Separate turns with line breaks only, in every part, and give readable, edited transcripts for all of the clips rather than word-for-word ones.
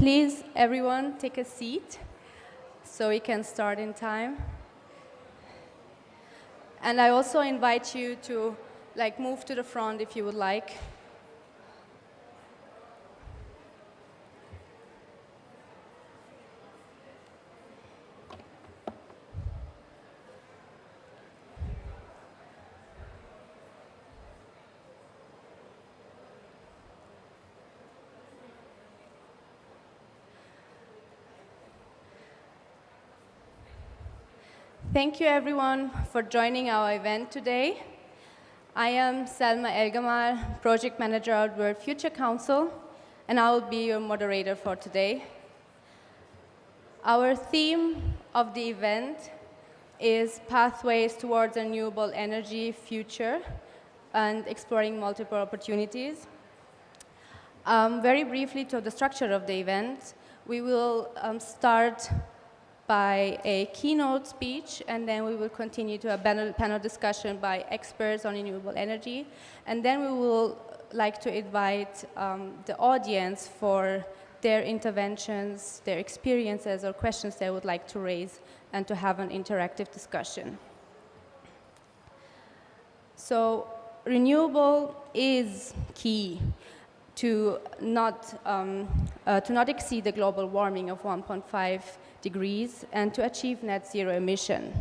Please, everyone, take a seat so we can start in time. And I also invite you to move to the front if you would like. Thank you, everyone, for joining our event today. I am Selma Elgamal, Project Manager at World Future Council, and I will be your moderator for today. Our theme of the event is Pathways Towards a Renewable Energy Future and Exploring Multiple Opportunities. Very briefly to the structure of the event, we will start by a keynote speech, and then we will continue to a panel discussion by experts on renewable energy. And then we will like to invite the audience for their interventions, their experiences, or questions they would like to raise, and to have an interactive discussion. So renewable is key to not exceed the global warming of 1.5 degrees and to achieve net zero emission.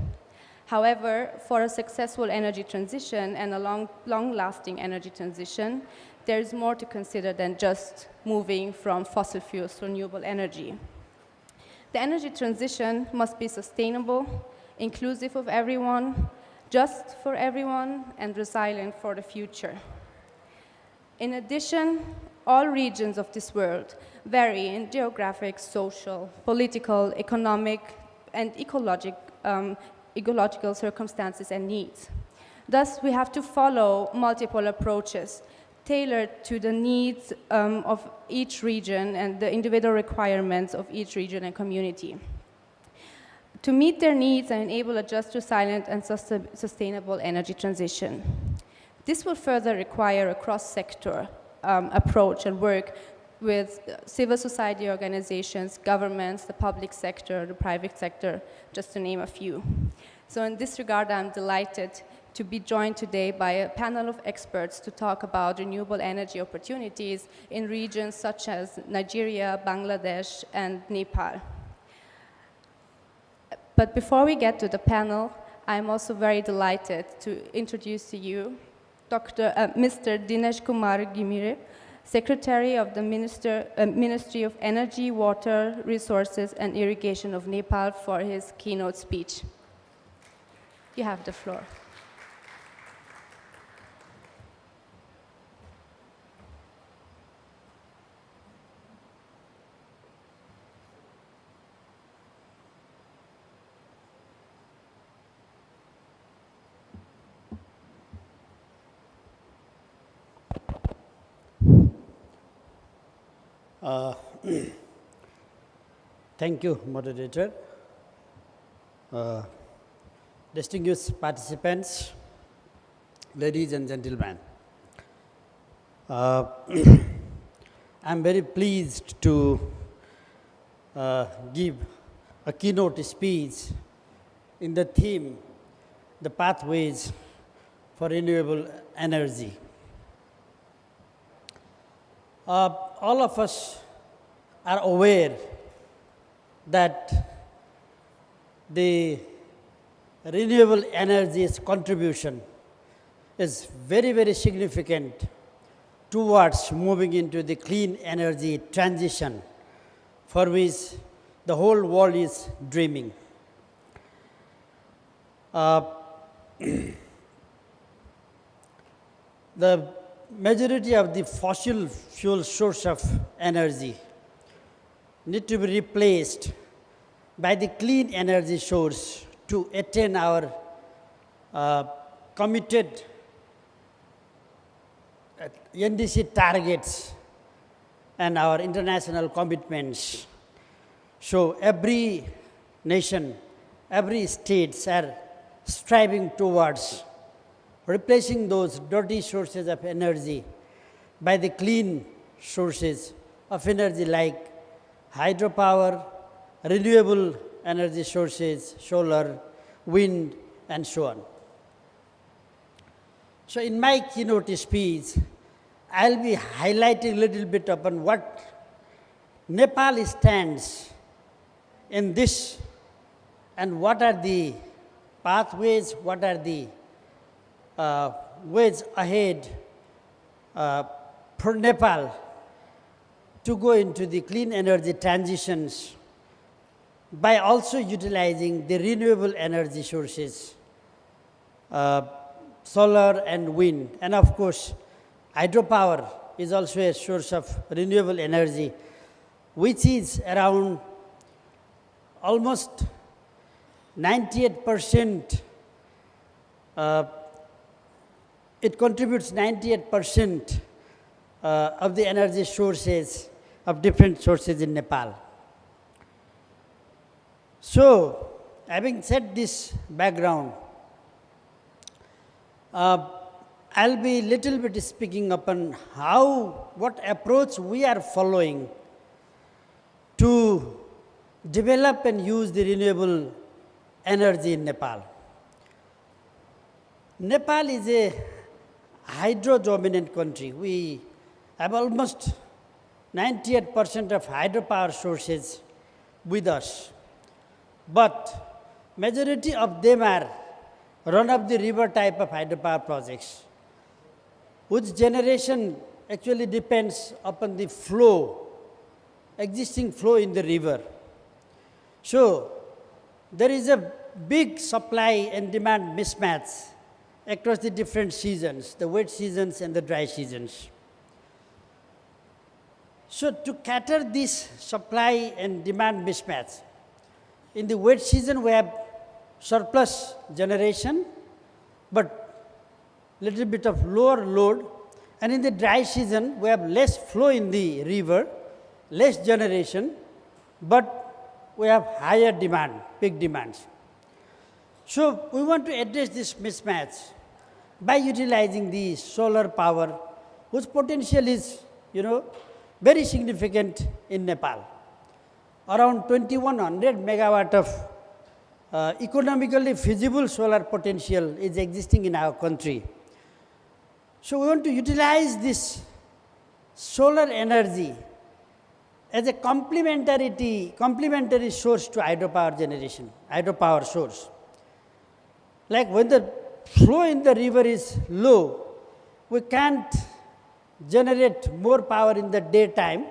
However, for a successful energy transition and a long-lasting energy transition, there is more to consider than just moving from fossil fuels to renewable energy. The energy transition must be sustainable, inclusive of everyone, just for everyone, and resilient for the future. In addition, all regions of this world vary in geographic, social, political, economic, and ecological circumstances and needs. Thus, we have to follow multiple approaches tailored to the needs of each region and the individual requirements of each region and community, to meet their needs and enable a just, resilient, and sustainable energy transition. This will further require a cross-sector approach and work with civil society organizations, governments, the public sector, the private sector, just to name a few. So in this regard, I'm delighted to be joined today by a panel of experts to talk about renewable energy opportunities in regions such as Nigeria, Bangladesh, and Nepal. But before we get to the panel, I'm also very delighted to introduce to you Mr. Dinesh Kumar Gimire, Secretary of the Ministry of Energy, Water, Resources, and Irrigation of Nepal, for his keynote speech. You have the floor.
Thank you, moderator. Distinguished participants, ladies and gentlemen. I'm very pleased to give a keynote speech in the theme, the pathways for renewable energy. All of us are aware that the renewable energy's contribution is very, very significant towards moving into the clean energy transition for which the whole world is dreaming. The majority of the fossil fuel source of energy need to be replaced by the clean energy source to attain our committed NDC targets and our international commitments. So every nation, every states are striving towards replacing those dirty sources of energy by the clean sources of energy like hydropower, renewable energy sources, solar, wind, and so on. So in my keynote speech, I'll be highlighting a little bit upon what Nepal stands in this and what are the pathways, what are the ways ahead for Nepal to go into the clean energy transitions by also utilizing the renewable energy sources, solar and wind, and of course, hydropower is also a source of renewable energy, which is around almost 98%. It contributes 98% of the energy sources of different sources in Nepal. So, having said this background, I'll be little bit speaking upon what approach we are following to develop and use the renewable energy in Nepal. Nepal is a hydro-dominant country. We have almost 98% of hydropower sources with us. But majority of them are run-of-the-river type of hydropower projects, whose generation actually depends upon the flow, existing flow in the river. So, there is a big supply and demand mismatch across the different seasons, the wet seasons and the dry seasons. So, to cater this supply and demand mismatch, in the wet season we have surplus generation, but little bit of lower load, and in the dry season we have less flow in the river, less generation, but we have higher demand, peak demands. So we want to address this mismatch by utilizing the solar power, whose potential is, very significant in Nepal. Around 2100 megawatt of economically feasible solar potential is existing in our country. So we want to utilize this solar energy as a complementary source to hydropower generation, hydropower source. Like when the flow in the river is low, we can't generate more power in the daytime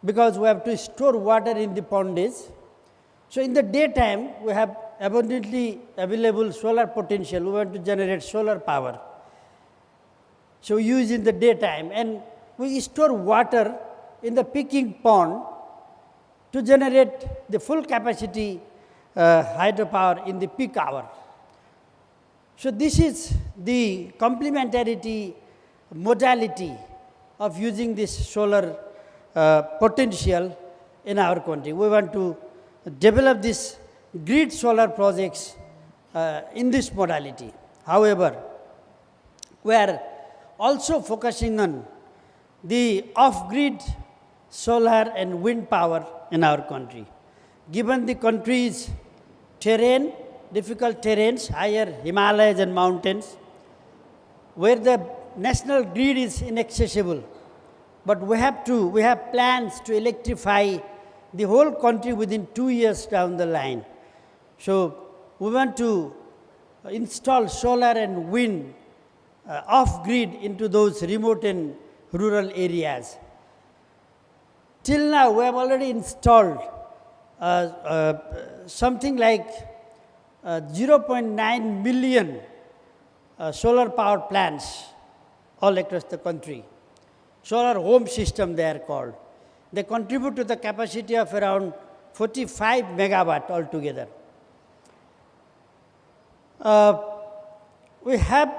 because we have to store water in the pondage. So in the daytime, we have abundantly available solar potential. We want to generate solar power. So we use in the daytime, and we store water in the peaking pond to generate the full capacity hydropower in the peak hour. So this is the complementarity modality of using this solar potential in our country. We want to develop this grid solar projects in this modality. However, we are also focusing on the off-grid solar and wind power in our country. Given the country's terrain, difficult terrains, higher Himalayas and mountains, where the national grid is inaccessible, but we have plans to electrify the whole country within 2 years down the line. So we want to install solar and wind off-grid into those remote and rural areas. Till now, we have already installed something like 0.9 million solar power plants all across the country. Solar home system, they are called. They contribute to the capacity of around 45 megawatt altogether. We have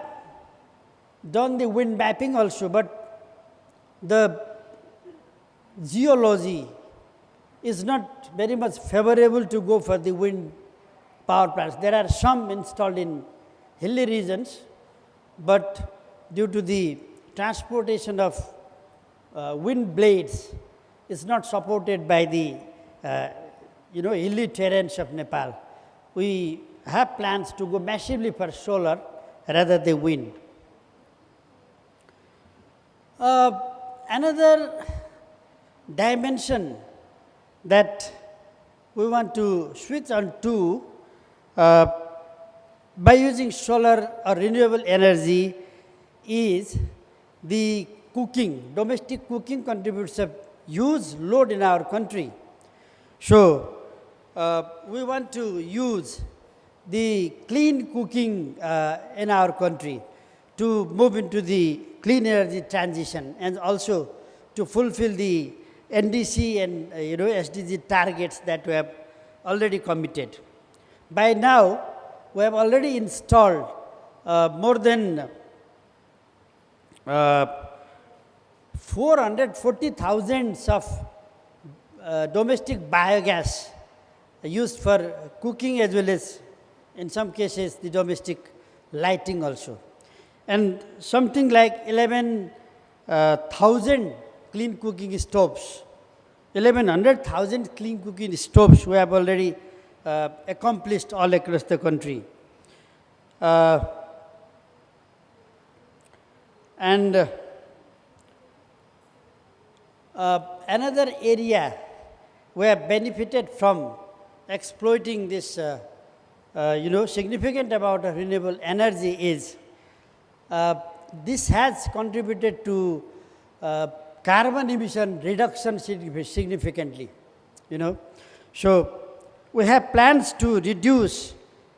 done the wind mapping also, but the geology is not very much favorable to go for the wind power plants. There are some installed in hilly regions, but due to the transportation of wind blades is not supported by the hilly terrains of Nepal. We have plans to go massively for solar rather than wind. Another dimension that we want to switch on to by using solar or renewable energy is the cooking. Domestic cooking contributes a huge load in our country. So, we want to use the clean cooking in our country to move into the clean energy transition and also to fulfill the NDC and SDG targets that we have already committed. By now, we have already installed more than 440,000 of domestic biogas used for cooking as well as in some cases the domestic lighting also. And something like 11,000 clean cooking stoves, 1100,000 clean cooking stoves we have already accomplished all across the country. Another area we have benefited from exploiting this significant amount of renewable energy is this has contributed to carbon emission reduction significantly. So we have plans to reduce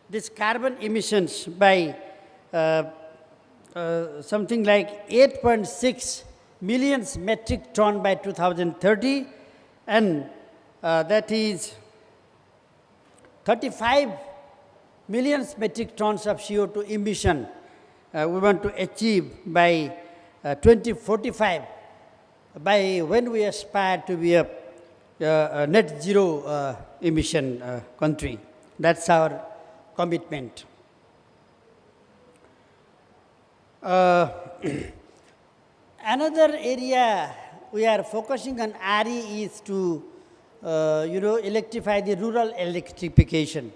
this carbon emissions by something like 8.6 million metric ton by 2030, and that is 35 million metric tons of CO2 emission we want to achieve by 2045, by when we aspire to be a net zero emission country. That's our commitment. Another area we are focusing on RE is to electrify the rural electrification.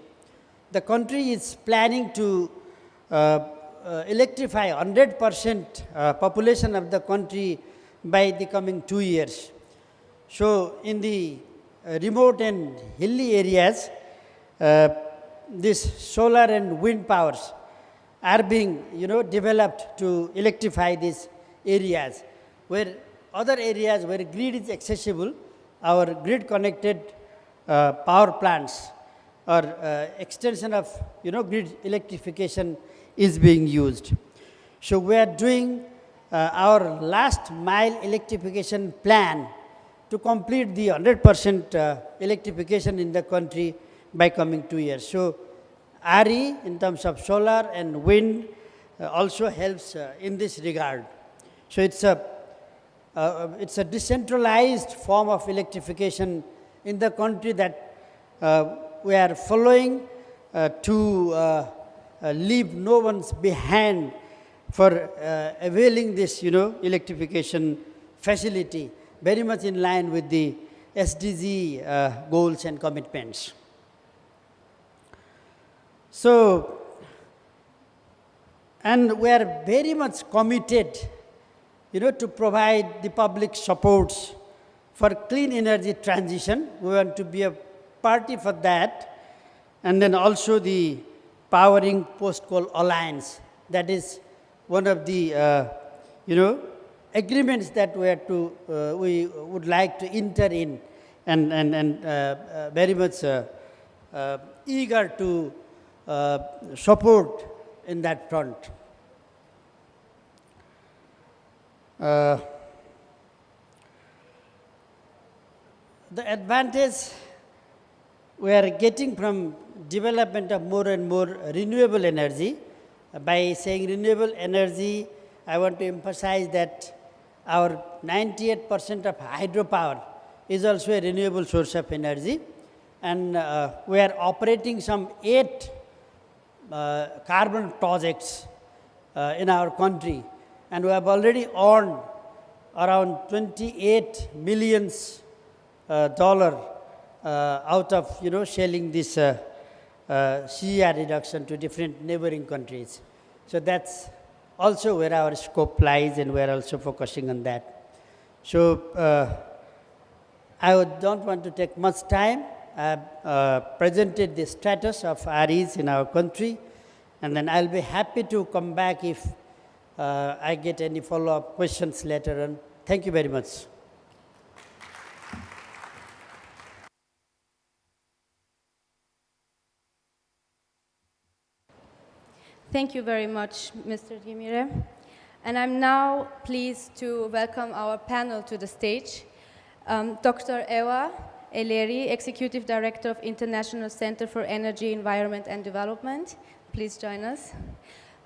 The country is planning to electrify 100% population of the country by the coming 2 years. So, in the remote and hilly areas, this solar and wind powers are being developed to electrify these areas. Where other areas where grid is accessible, our grid connected power plants or extension of grid electrification is being used. So we are doing our last mile electrification plan to complete the 100% electrification in the country by coming 2 years. So RE in terms of solar and wind also helps in this regard. So it's a decentralized form of electrification in the country that we are following to leave no one's behind for availing this electrification facility, very much in line with the SDG goals and commitments. So, and we are very much committed to provide the public supports for clean energy transition. We want to be a party for that. And then also the Powering Post-Coal Alliance. That is one of the, agreements that we would like to enter in and very much eager to support in that front. The advantage we are getting from development of more and more renewable energy. By saying renewable energy, I want to emphasize that our 98% of hydropower is also a renewable source of energy, and we are operating some 8 carbon projects in our country, and we have already earned around 28 million dollar out of selling this CER reduction to different neighboring countries. So that's also where our scope lies, and we're also focusing on that. So don't want to take much time. I've presented the status of REs in our country, and then I'll be happy to come back if I get any follow-up questions later on. Thank you very much.
Thank you very much, Mr. Dimire. And I'm now pleased to welcome our panel to the stage. Dr. Ewah Eleri, Executive Director of International Center for Energy, Environment and Development. Please join us.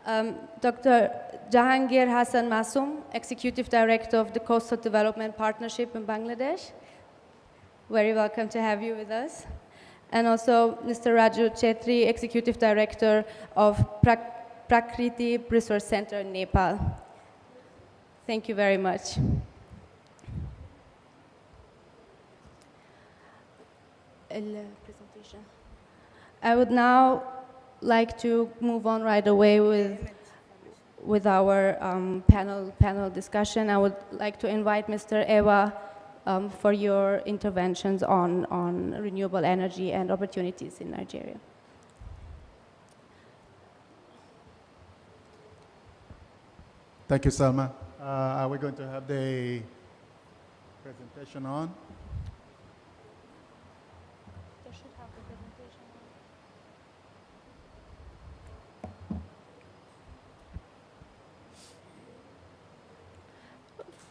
Dr. Jahangir Masum, Executive Director of the Coastal Development Partnership in Bangladesh. Very welcome to have you with us. And also Mr. Raju Chhetri, Executive Director of Prakriti Resource Center in Nepal. Thank you very much. Presentation. I would now like to move on right away with our panel discussion. I would like to invite Mr. Ewah for your interventions on renewable energy and opportunities in Nigeria.
Thank you, Salma. Are we going to have the presentation on?
There should have the presentation on.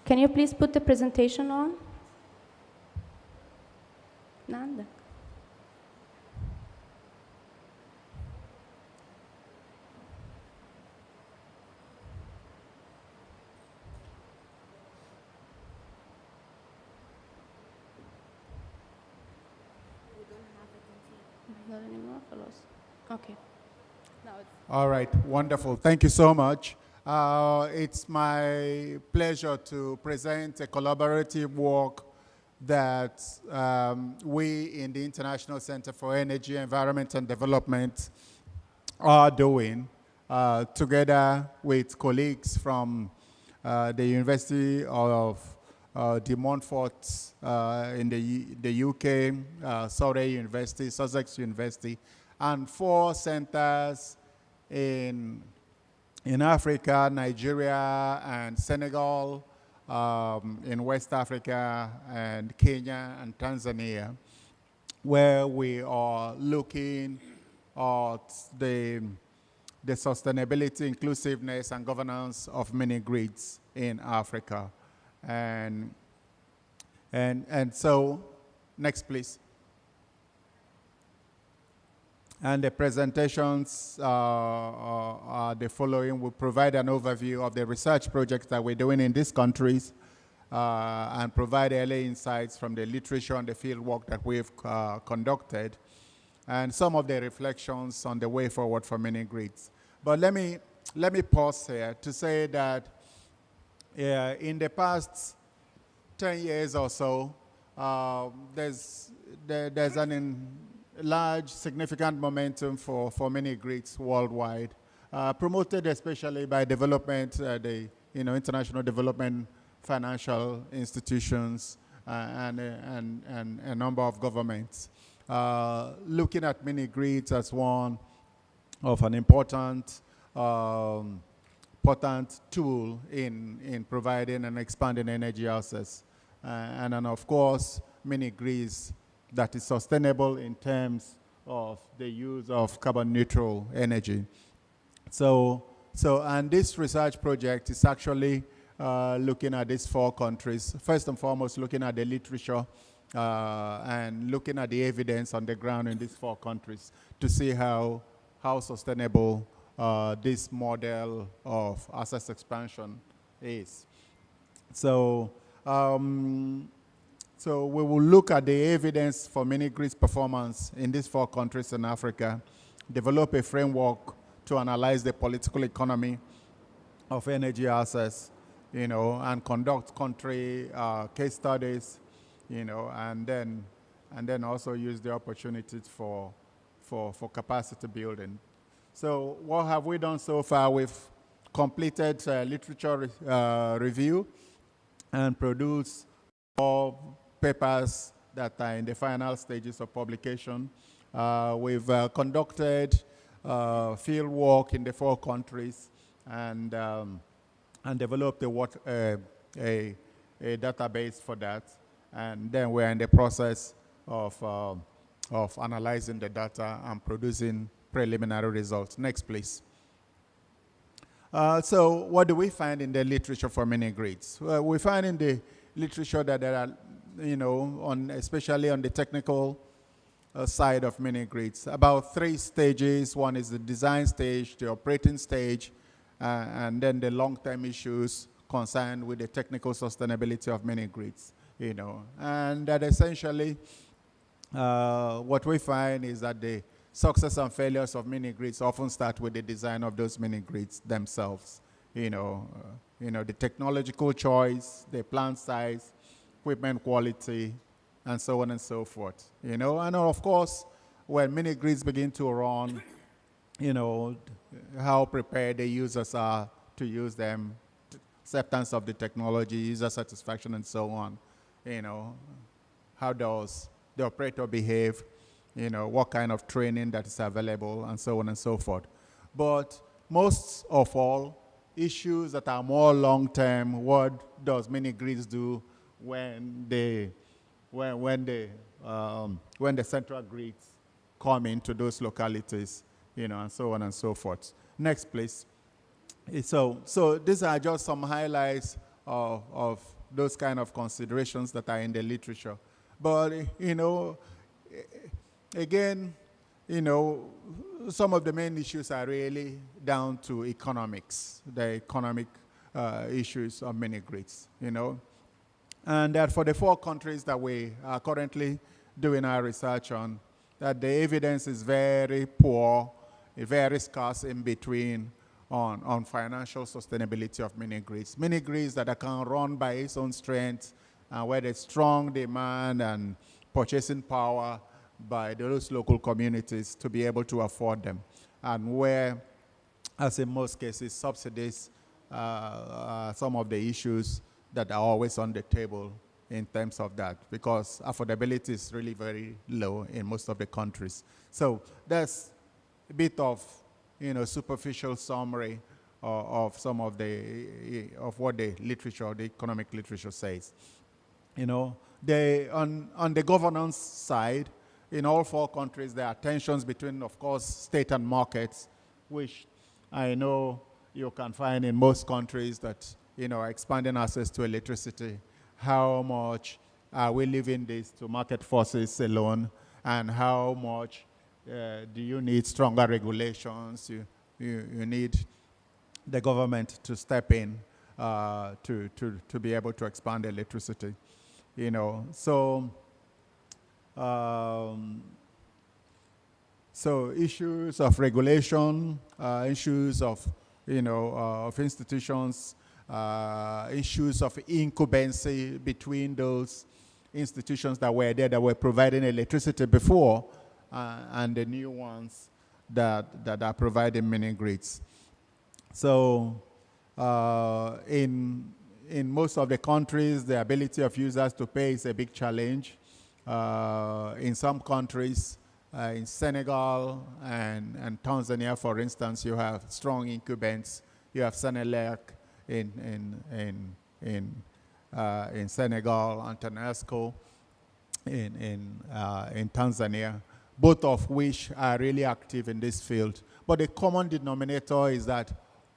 Can you please put the presentation on? Nanda. Not anymore, fellows. Okay. Now it's
All right, wonderful. Thank you so much. It's my pleasure to present a collaborative work that we in the International Center for Energy, Environment and Development are doing together with colleagues from the University of de Montfort in the UK, Surrey University, Sussex University, and 4 centers in Africa, Nigeria, and Senegal, in West Africa, and Kenya, and Tanzania, where we are looking at the sustainability, inclusiveness, and governance of mini grids in Africa. And so, next please. And the presentations are the following. We'll provide an overview of the research projects that we're doing in these countries and provide early insights from the literature and the field work that we've conducted, and some of the reflections on the way forward for mini grids. But let me pause here to say that in the past 10 years or so, there's an large, significant momentum for mini grids worldwide, promoted especially by development, the international development financial institutions and a number of governments, looking at mini grids as one of an important tool in providing and expanding energy access. And then, of course, mini grids that is sustainable in terms of the use of carbon neutral energy. And this research project is actually looking at these 4 countries. First and foremost, looking at the literature and looking at the evidence on the ground in these 4 countries to see how sustainable this model of access expansion is. So we will look at the evidence for mini grids performance in these 4 countries in Africa, develop a framework to analyze the political economy of energy access, and conduct country case studies and then also use the opportunities for capacity building. So what have we done so far? We've completed literature review and produced 4 papers that are in the final stages of publication. We've conducted field work in the 4 countries and developed a database for that. And then we're in the process of analyzing the data and producing preliminary results. Next, please. So what do we find in the literature for mini-grids? Well, we find in the literature that there are, especially on the technical side of mini-grids, about 3 stages. One is the design stage, the operating stage, and then the long-term issues concerned with the technical sustainability of mini-grids. And that essentially what we find is that the success and failures of mini-grids often start with the design of those mini-grids themselves. The technological choice, the plant size, equipment quality, and so on and so forth. And of course, when mini-grids begin to run, how prepared the users are to use them, acceptance of the technology, user satisfaction, and so on. How does the operator behave? What kind of training that is available, and so on and so forth. But most of all, issues that are more long-term, what does mini-grids do when the central grids come into those localities, and so on and so forth. Next, please. So these are just some highlights of those kind of considerations that are in the literature. But, again, some of the main issues are really down to economics, the economic issues of mini-grids, And that for the 4 countries that we are currently doing our research on, that the evidence is very poor, very scarce in between on financial sustainability of mini-grids. Mini-grids that can run by its own strength, where there's strong demand and purchasing power by those local communities to be able to afford them, and where, as in most cases, subsidies are some of the issues that are always on the table in terms of that, because affordability is really very low in most of the countries. So that's a bit of superficial summary of some of what the literature, the economic literature says. On the governance side, in all 4 countries, there are tensions between, of course, state and markets, which I know you can find in most countries that, expanding access to electricity, how much are we leaving this to market forces alone, and how much do you need stronger regulations? You need the government to step in to be able to expand electricity. So issues of regulation, issues of of institutions, issues of incumbency between those institutions that were there that were providing electricity before, and the new ones that are providing mini-grids. So in most of the countries, the ability of users to pay is a big challenge. In some countries, in Senegal and Tanzania, for instance, you have strong incumbents. You have Senelec in Senegal, and TANESCO in Tanzania, both of which are really active in this field. But the common denominator is that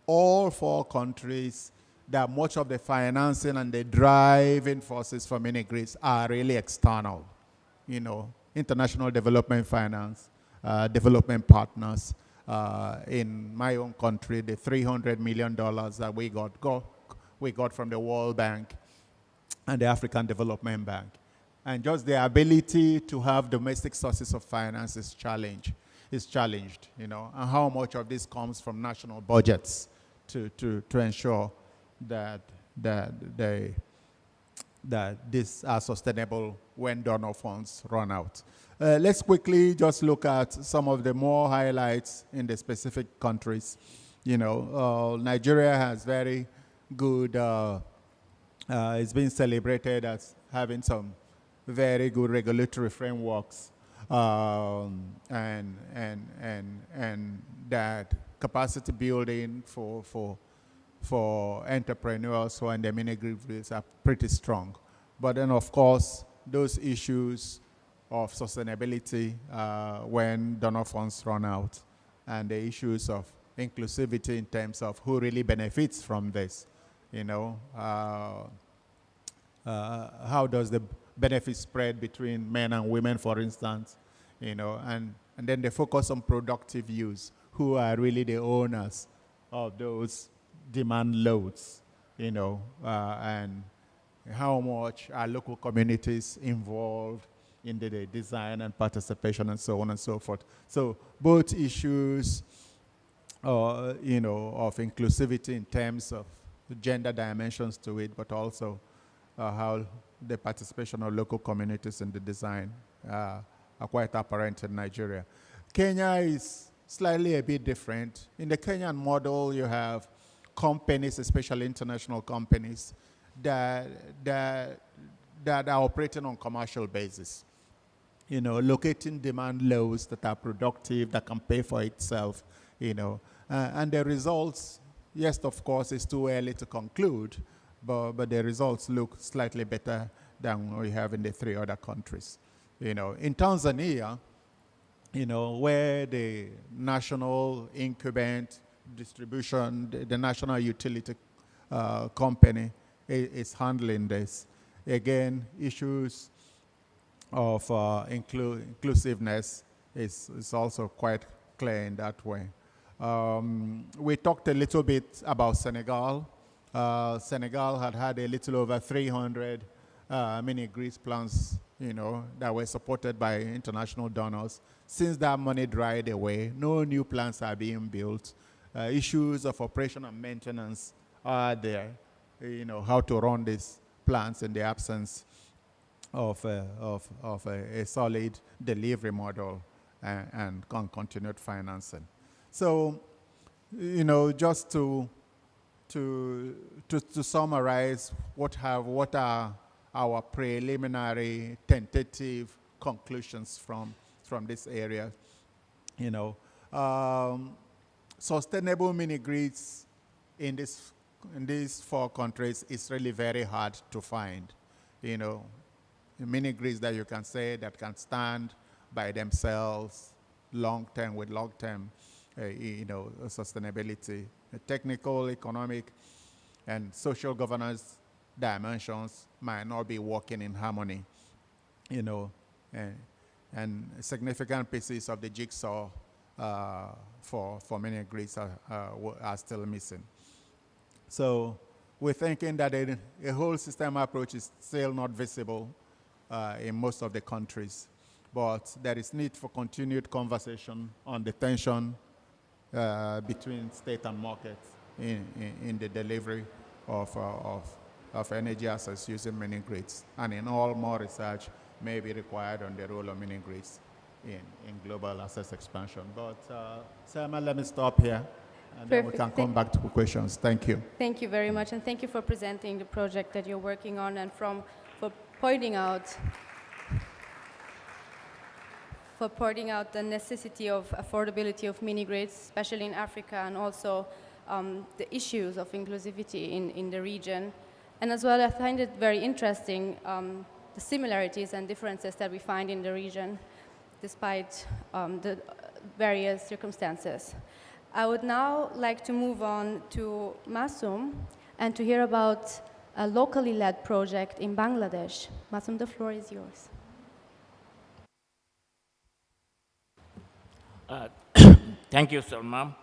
all 4 countries, that much of the financing and the driving forces for mini-grids are really external. International development finance, development partners. In my own country, the $300 million that we got from the World Bank and the African Development Bank. And just the ability to have domestic sources of finance is challenged, and how much of this comes from national budgets to ensure that that these are sustainable when donor funds run out. Let's quickly just look at some of the more highlights in the specific countries. Nigeria has very good, it's been celebrated as having some very good regulatory frameworks and that capacity building for entrepreneurs who are in the mini grids are pretty strong. But then, of course, those issues of sustainability when donor funds run out, and the issues of inclusivity in terms of who really benefits from this. How does the benefit spread between men and women, for instance, and then the focus on productive use, who are really the owners of those demand loads, and how much are local communities involved in the design and participation and so on and so forth. So both issues, of inclusivity in terms of gender dimensions to it, but also how the participation of local communities in the design are quite apparent in Nigeria. Kenya is slightly a bit different. In the Kenyan model, you have companies, especially international companies, that are operating on commercial basis. Locating demand loads that are productive, that can pay for itself, and the results, yes, of course, it's too early to conclude, but the results look slightly better than we have in the 3 other countries. In Tanzania, where the national incumbent distribution, the national utility company is handling this. Again, issues of inclusiveness is also quite clear in that way. We talked a little bit about Senegal. Senegal had a little over 300 mini-grids plants, that were supported by international donors. Since that money dried away, no new plants are being built. Issues of operation and maintenance are there, how to run these plants in the absence of a solid delivery model and continued financing. So, just to summarize, what are our preliminary tentative conclusions from this area? Sustainable mini-grids in these 4 countries is really very hard to find. Mini-grids that you can say that can stand by themselves long-term with long-term sustainability. The technical, economic, and social governance dimensions might not be working in harmony, and significant pieces of the jigsaw for many grids are still missing. So we're thinking that a whole system approach is still not visible in most of the countries, but there is need for continued conversation on the tension between state and market in the delivery of energy assets using mini-grids. And in all, more research may be required on the role of mini-grids in global assets expansion. But Selma, let me stop here, and then we can come back to questions. Thank you.
Thank you very much, and thank you for presenting the project that you're working on and for pointing out the necessity of affordability of mini-grids, especially in Africa, and also the issues of inclusivity in the region. And as well, I find it very interesting, the similarities and differences that we find in the region, despite the various circumstances. I would now like to move on to Masum and to hear about a locally led project in Bangladesh. Masum, the floor is yours.
Thank you, Salma.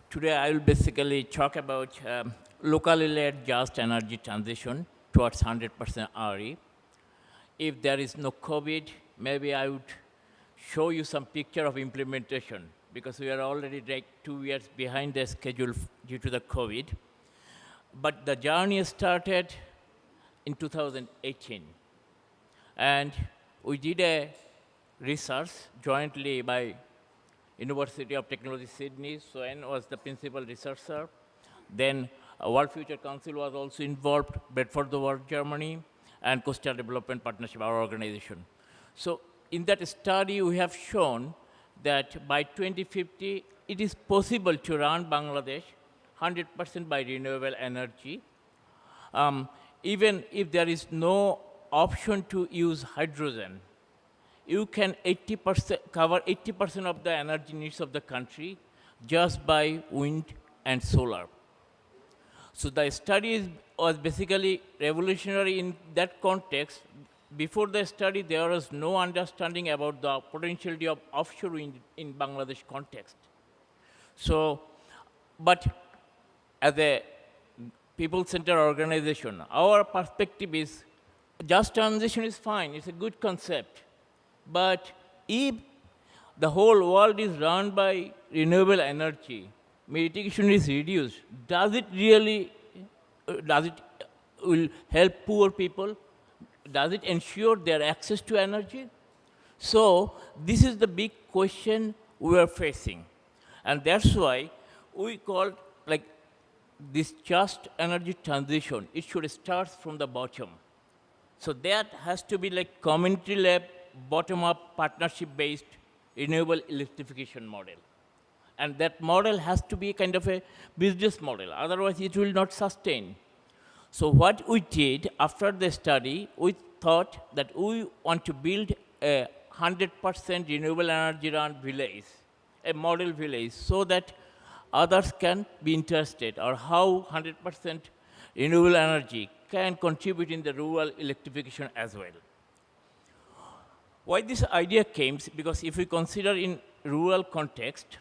Today I will basically talk about locally led just energy transition towards 100% RE. If there is no COVID, maybe I would show you some picture of implementation, because we are already like 2 years behind the schedule due to the COVID. But the journey started in 2018. And we did a research jointly by University of Technology Sydney. Sven was the principal researcher. Then World Future Council was also involved, Bedford the World, Germany, and Coastal Development Partnership, our organization. So in that study, we have shown that by 2050, it is possible to run Bangladesh 100% by renewable energy, even if there is no option to use hydrogen. You can cover 80% of the energy needs of the country just by wind and solar. So the study was basically revolutionary in that context. Before the study, there was no understanding about the potentiality of offshore wind in Bangladesh context. So, but as a people-centered organization, our perspective is just transition is fine, it's a good concept. But if the whole world is run by renewable energy, mitigation is reduced, does it really, will help poor people? Does it ensure their access to energy? So this is the big question we are facing. And that's why we call like this just energy transition, it should start from the bottom. So that has to be like community-led, bottom-up, partnership-based renewable electrification model. And that model has to be kind of a business model, otherwise it will not sustain. So what we did after the study, we thought that we want to build a 100% renewable energy run village, a model village, so that others can be interested, or how 100% renewable energy can contribute in the rural electrification as well. Why this idea came? Because if we consider in rural context,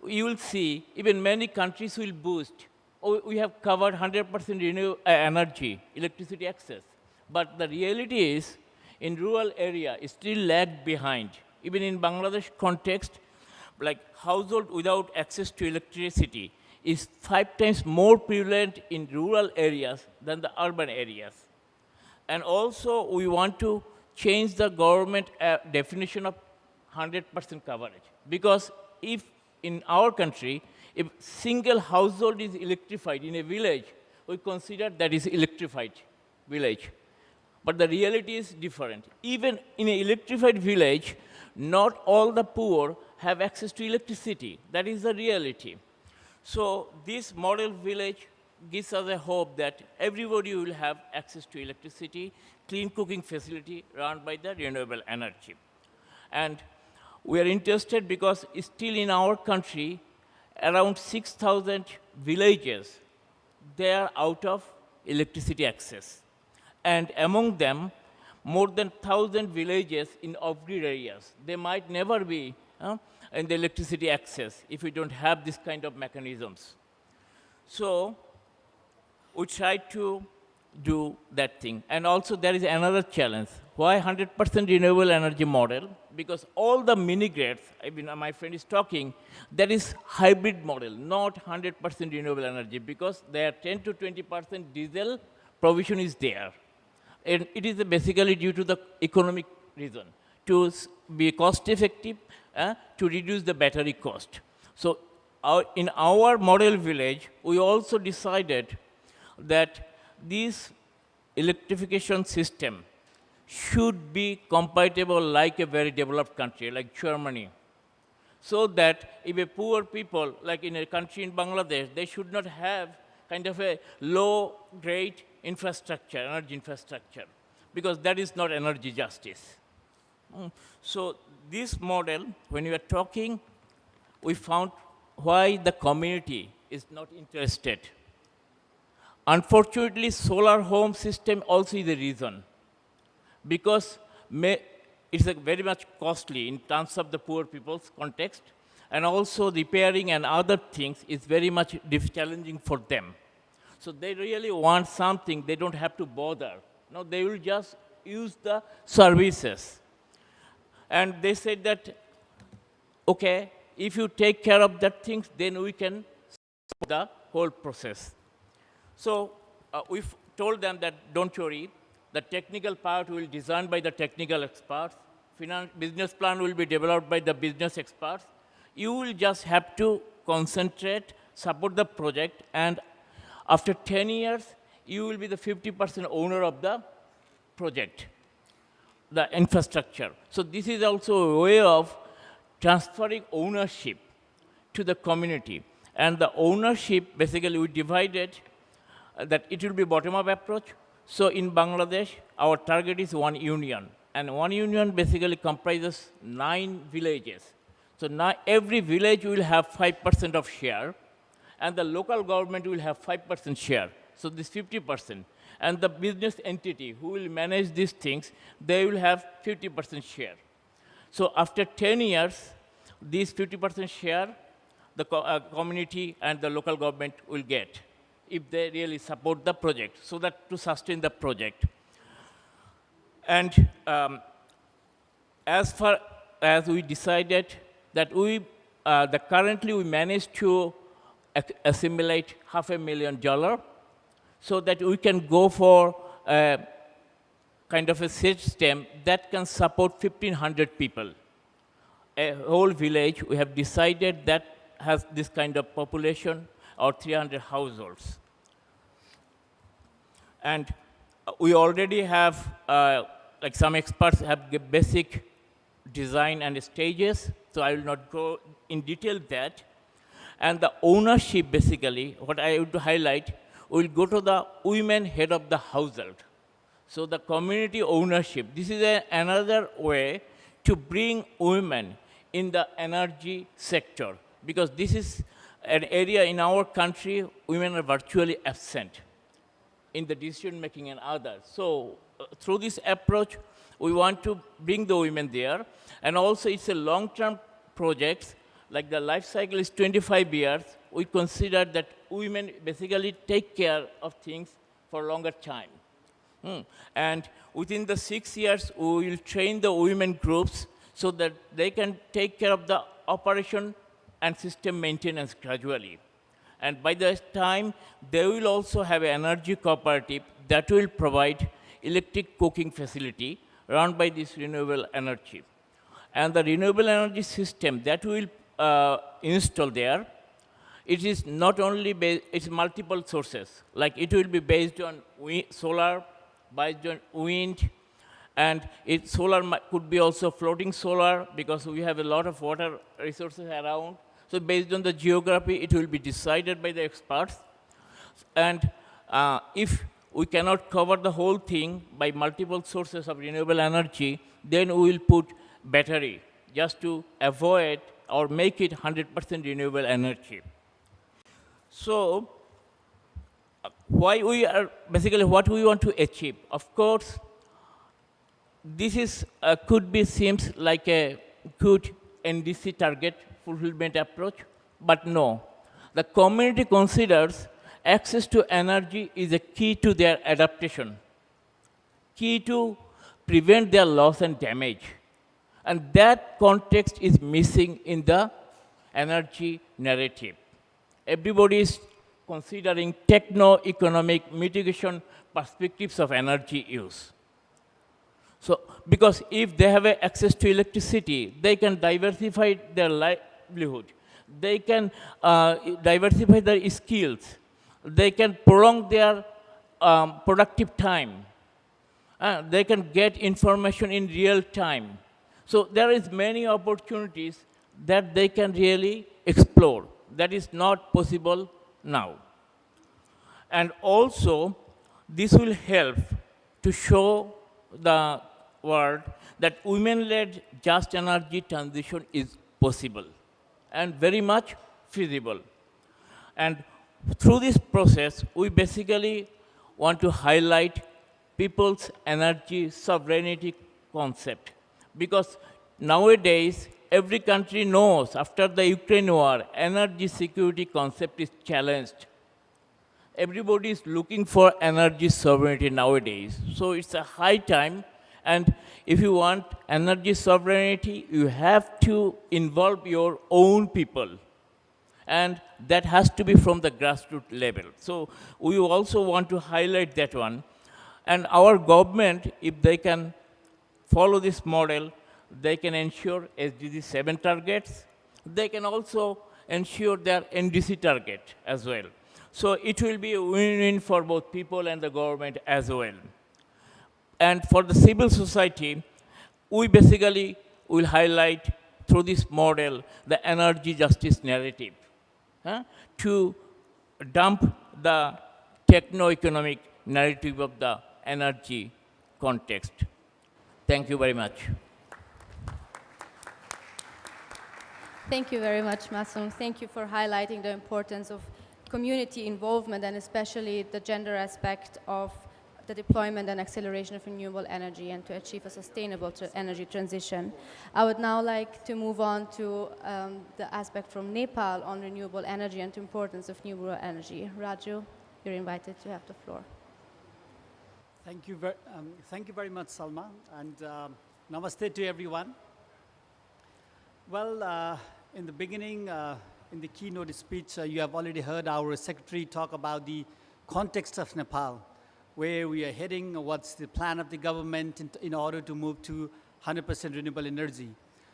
you will see even many countries will boost. Oh, we have covered 100% renewable energy, electricity access. But the reality is, in rural area, it still lagged behind. Even in Bangladesh context, like household without access to electricity is 5 times more prevalent in rural areas than the urban areas. And also, we want to change the government definition of 100% coverage. Because if in our country, if single household is electrified in a village, we consider that is electrified village. But the reality is different. Even in an electrified village, not all the poor have access to electricity. That is the reality. So this model village gives us a hope that everybody will have access to electricity, clean cooking facility run by the renewable energy. And we are interested because still in our country, around 6,000 villages, they are out of electricity access. And among them, more than 1,000 villages in off-grid areas. They might never be in the electricity access if we don't have this kind of mechanisms. So we try to do that thing. And also there is another challenge. Why 100% renewable energy model? Because all the mini-grids, I mean, my friend is talking, that is hybrid model, not 100% renewable energy, because there 10 to 20% diesel provision is there. And it is basically due to the economic reason, to be cost effective, to reduce the battery cost. So in our model village, we also decided that this electrification system should be compatible like a very developed country, like Germany. So that if a poor people, like in a country in Bangladesh, they should not have kind of a low-grade infrastructure, energy infrastructure, because that is not energy justice. So this model, when we are talking, we found why the community is not interested. Unfortunately, solar home system also is a reason, because it's very much costly in terms of the poor people's context, and also repairing and other things is very much challenging for them. So they really want something, they don't have to bother. No, they will just use the services. And they said that, okay, if you take care of that things, then we can solve the whole process. So we told them that don't worry, the technical part will be designed by the technical experts, business plan will be developed by the business experts. You will just have to concentrate, support the project, and after 10 years, you will be the 50% owner of the project, the infrastructure. So this is also a way of transferring ownership to the community. And the ownership, basically, we divided that it will be bottom-up approach. So in Bangladesh, our target is 1 union. And 1 union basically comprises 9 villages. So now every village will have 5% of share, and the local government will have 5% share. So this 50%. And the business entity who will manage these things, they will have 50% share. So after 10 years, these 50% share, the community and the local government will get, if they really support the project, so that to sustain the project. And as far as we decided that currently we managed to assimilate $500,000, so that we can go for a kind of a system that can support 1,500 people. A whole village, we have decided that has this kind of population, or 300 households. And we already have, like some experts have the basic design and stages, so I will not go in detail that. And the ownership, basically, what I would highlight, will go to the women head of the household. So the community ownership, this is another way to bring women in the energy sector, because this is an area in our country, women are virtually absent in the decision making and others. So through this approach, we want to bring the women there. And also it's a long-term project, like the life cycle is 25 years. We consider that women basically take care of things for longer time. And within the 6 years, we will train the women groups so that they can take care of the operation and system maintenance gradually. And by the time, they will also have an energy cooperative that will provide electric cooking facility run by this renewable energy. And the renewable energy system that we will install there, it is not only based, it's multiple sources. Like it will be based on solar, based on wind, and solar could be also floating solar, because we have a lot of water resources around. So based on the geography, it will be decided by the experts. And if we cannot cover the whole thing by multiple sources of renewable energy, then we will put battery just to avoid or make it 100% renewable energy. So why we are basically what we want to achieve? Of course, this is could be seems like a good NDC target fulfillment approach, but no. The community considers access to energy is a key to their adaptation, key to prevent their loss and damage. And that context is missing in the energy narrative. Everybody is considering techno-economic mitigation perspectives of energy use. So, because if they have access to electricity, they can diversify their livelihood. They can diversify their skills. They can prolong their productive time. They can get information in real time. So there is many opportunities that they can really explore. That is not possible now. And also, this will help to show the world that women-led just energy transition is possible and very much feasible. And through this process, we basically want to highlight people's energy sovereignty concept. Because nowadays, every country knows after the Ukraine war, energy security concept is challenged. Everybody is looking for energy sovereignty nowadays. So it's a high time. And if you want energy sovereignty, you have to involve your own people. And that has to be from the grassroots level. So we also want to highlight that one. And our government, if they can follow this model, they can ensure SDG 7 targets. They can also ensure their NDC target as well. So it will be a win-win for both people and the government as well. And for the civil society, we basically will highlight through this model the energy justice narrative to dump the techno-economic narrative of the energy context. Thank you very much.
Thank you very much, Masum. Thank you for highlighting the importance of community involvement and especially the gender aspect of the deployment and acceleration of renewable energy and to achieve a sustainable energy transition. I would now like to move on to the aspect from Nepal on renewable energy and the importance of renewable energy. Raju, you're invited to have the floor.
Thank you very much, Salma, and namaste to everyone. Well, in the beginning, in the keynote speech, you have already heard our secretary talk about the context of Nepal, where we are heading, what's the plan of the government in order to move to 100% renewable energy.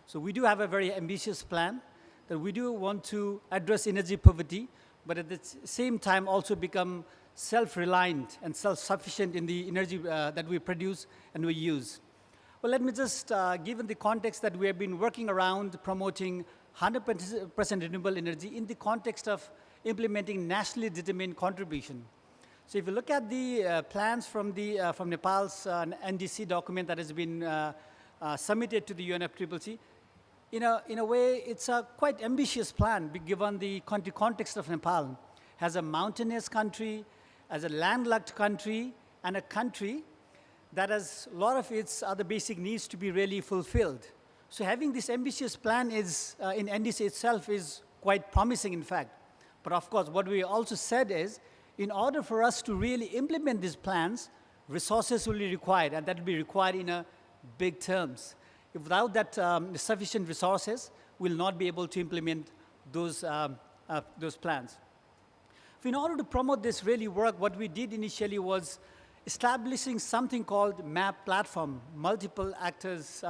So we do have a very ambitious plan that we do want to address energy poverty, but at the same time also become self-reliant and self-sufficient in the energy that we produce and we use. Well, let me just, given the context that we have been working around promoting 100% renewable energy in the context of implementing nationally determined contribution. So if you look at the plans from Nepal's NDC document that has been submitted to the UNFCCC, in a way, it's a quite ambitious plan given the country context of Nepal. As a mountainous country, as a landlocked country, and a country that has a lot of its other basic needs to be really fulfilled. So having this ambitious plan is, in NDC itself is quite promising, in fact. But of course, what we also said is, in order for us to really implement these plans, resources will be required, and that will be required in a big terms. If without that sufficient resources, we'll not be able to implement those plans. In order to promote this really work, what we did initially was establishing something called MAP platform, multi-actors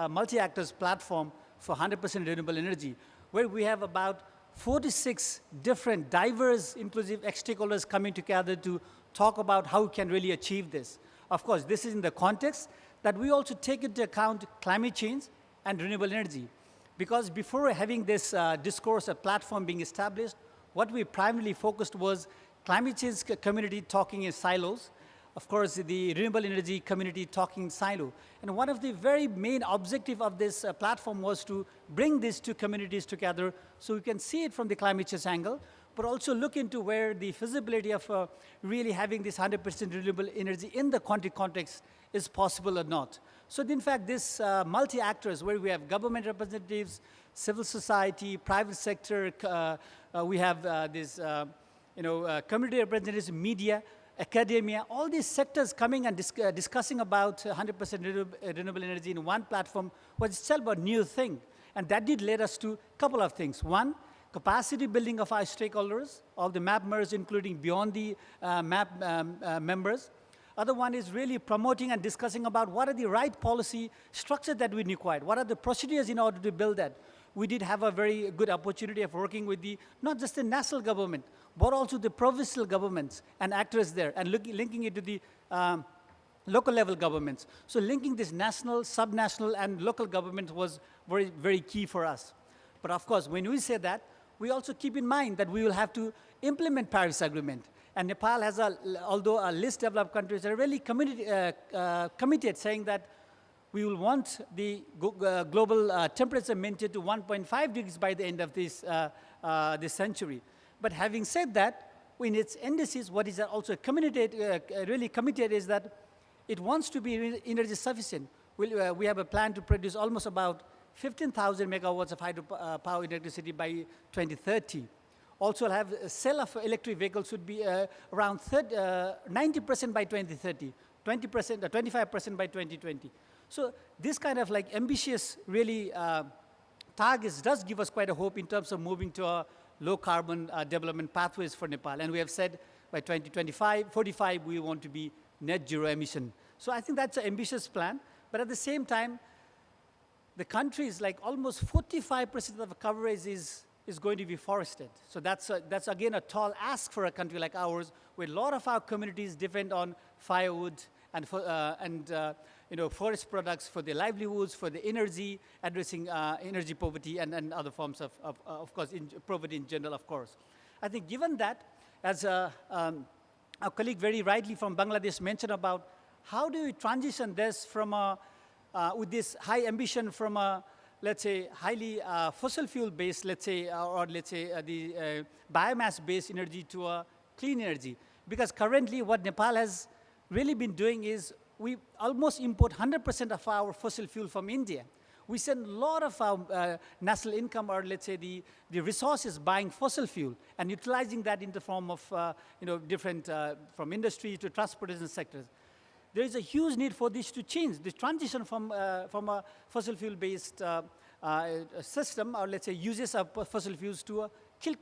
platform for 100% renewable energy, where we have about 46 different diverse inclusive stakeholders coming together to talk about how we can really achieve this. Of course, this is in the context that we also take into account climate change and renewable energy. Because before having this discourse, a platform being established, what we primarily focused was climate change community talking in silos, of course, the renewable energy community talking in silo. And one of the very main objective of this platform was to bring these two communities together so we can see it from the climate change angle, but also look into where the feasibility of really having this 100% renewable energy in the country context is possible or not. So in fact, this multi-actors where we have government representatives, civil society, private sector, we have community representatives, media, academia, all these sectors coming and discussing about 100% renewable energy in one platform was itself a new thing. And that did lead us to a couple of things. One, capacity building of our stakeholders, all the MAP members, including beyond the MAP members. Other one is really promoting and discussing about what are the right policy structures that we require, what are the procedures in order to build that. We did have a very good opportunity of working with not just the national government, but also the provincial governments and actors there, and linking it to the local level governments. So linking this national, subnational, and local governments was very, very key for us. But of course, when we say that, we also keep in mind that we will have to implement Paris Agreement. And Nepal has, although a least developed countries are really committed saying that we will want the global temperature maintained to 1.5 degrees by the end of this century. But having said that, in its NDCs, what is also really committed is that it wants to be energy sufficient. We have a plan to produce almost about 15,000 megawatts of hydropower electricity by 2030. Also have a sale of electric vehicles should be around 90% by 2030, 20%, 25% by 2020. So this kind of like ambitious really targets does give us quite a hope in terms of moving to a low carbon development pathways for Nepal. And we have said by 2025, 45, we want to be net zero emission. So I think that's an ambitious plan. But at the same time, the country is like almost 45% of the coverage is going to be forested. So that's again a tall ask for a country like ours, where a lot of our communities depend on firewood and forest products for their livelihoods, for the energy, addressing energy poverty and other forms of course, poverty in general, of course. I think given that, as our colleague very rightly from Bangladesh mentioned about how do we transition this from with this high ambition from a, let's say, highly fossil fuel-based, let's say, or let's say the biomass-based energy to a clean energy. Because currently what Nepal has really been doing is we almost import 100% of our fossil fuel from India. We send a lot of our national income, or let's say the resources buying fossil fuel and utilizing that in the form of different, from industry to transportation sectors. There is a huge need for this to change. The transition from a fossil fuel-based system, or let's say uses of fossil fuels to a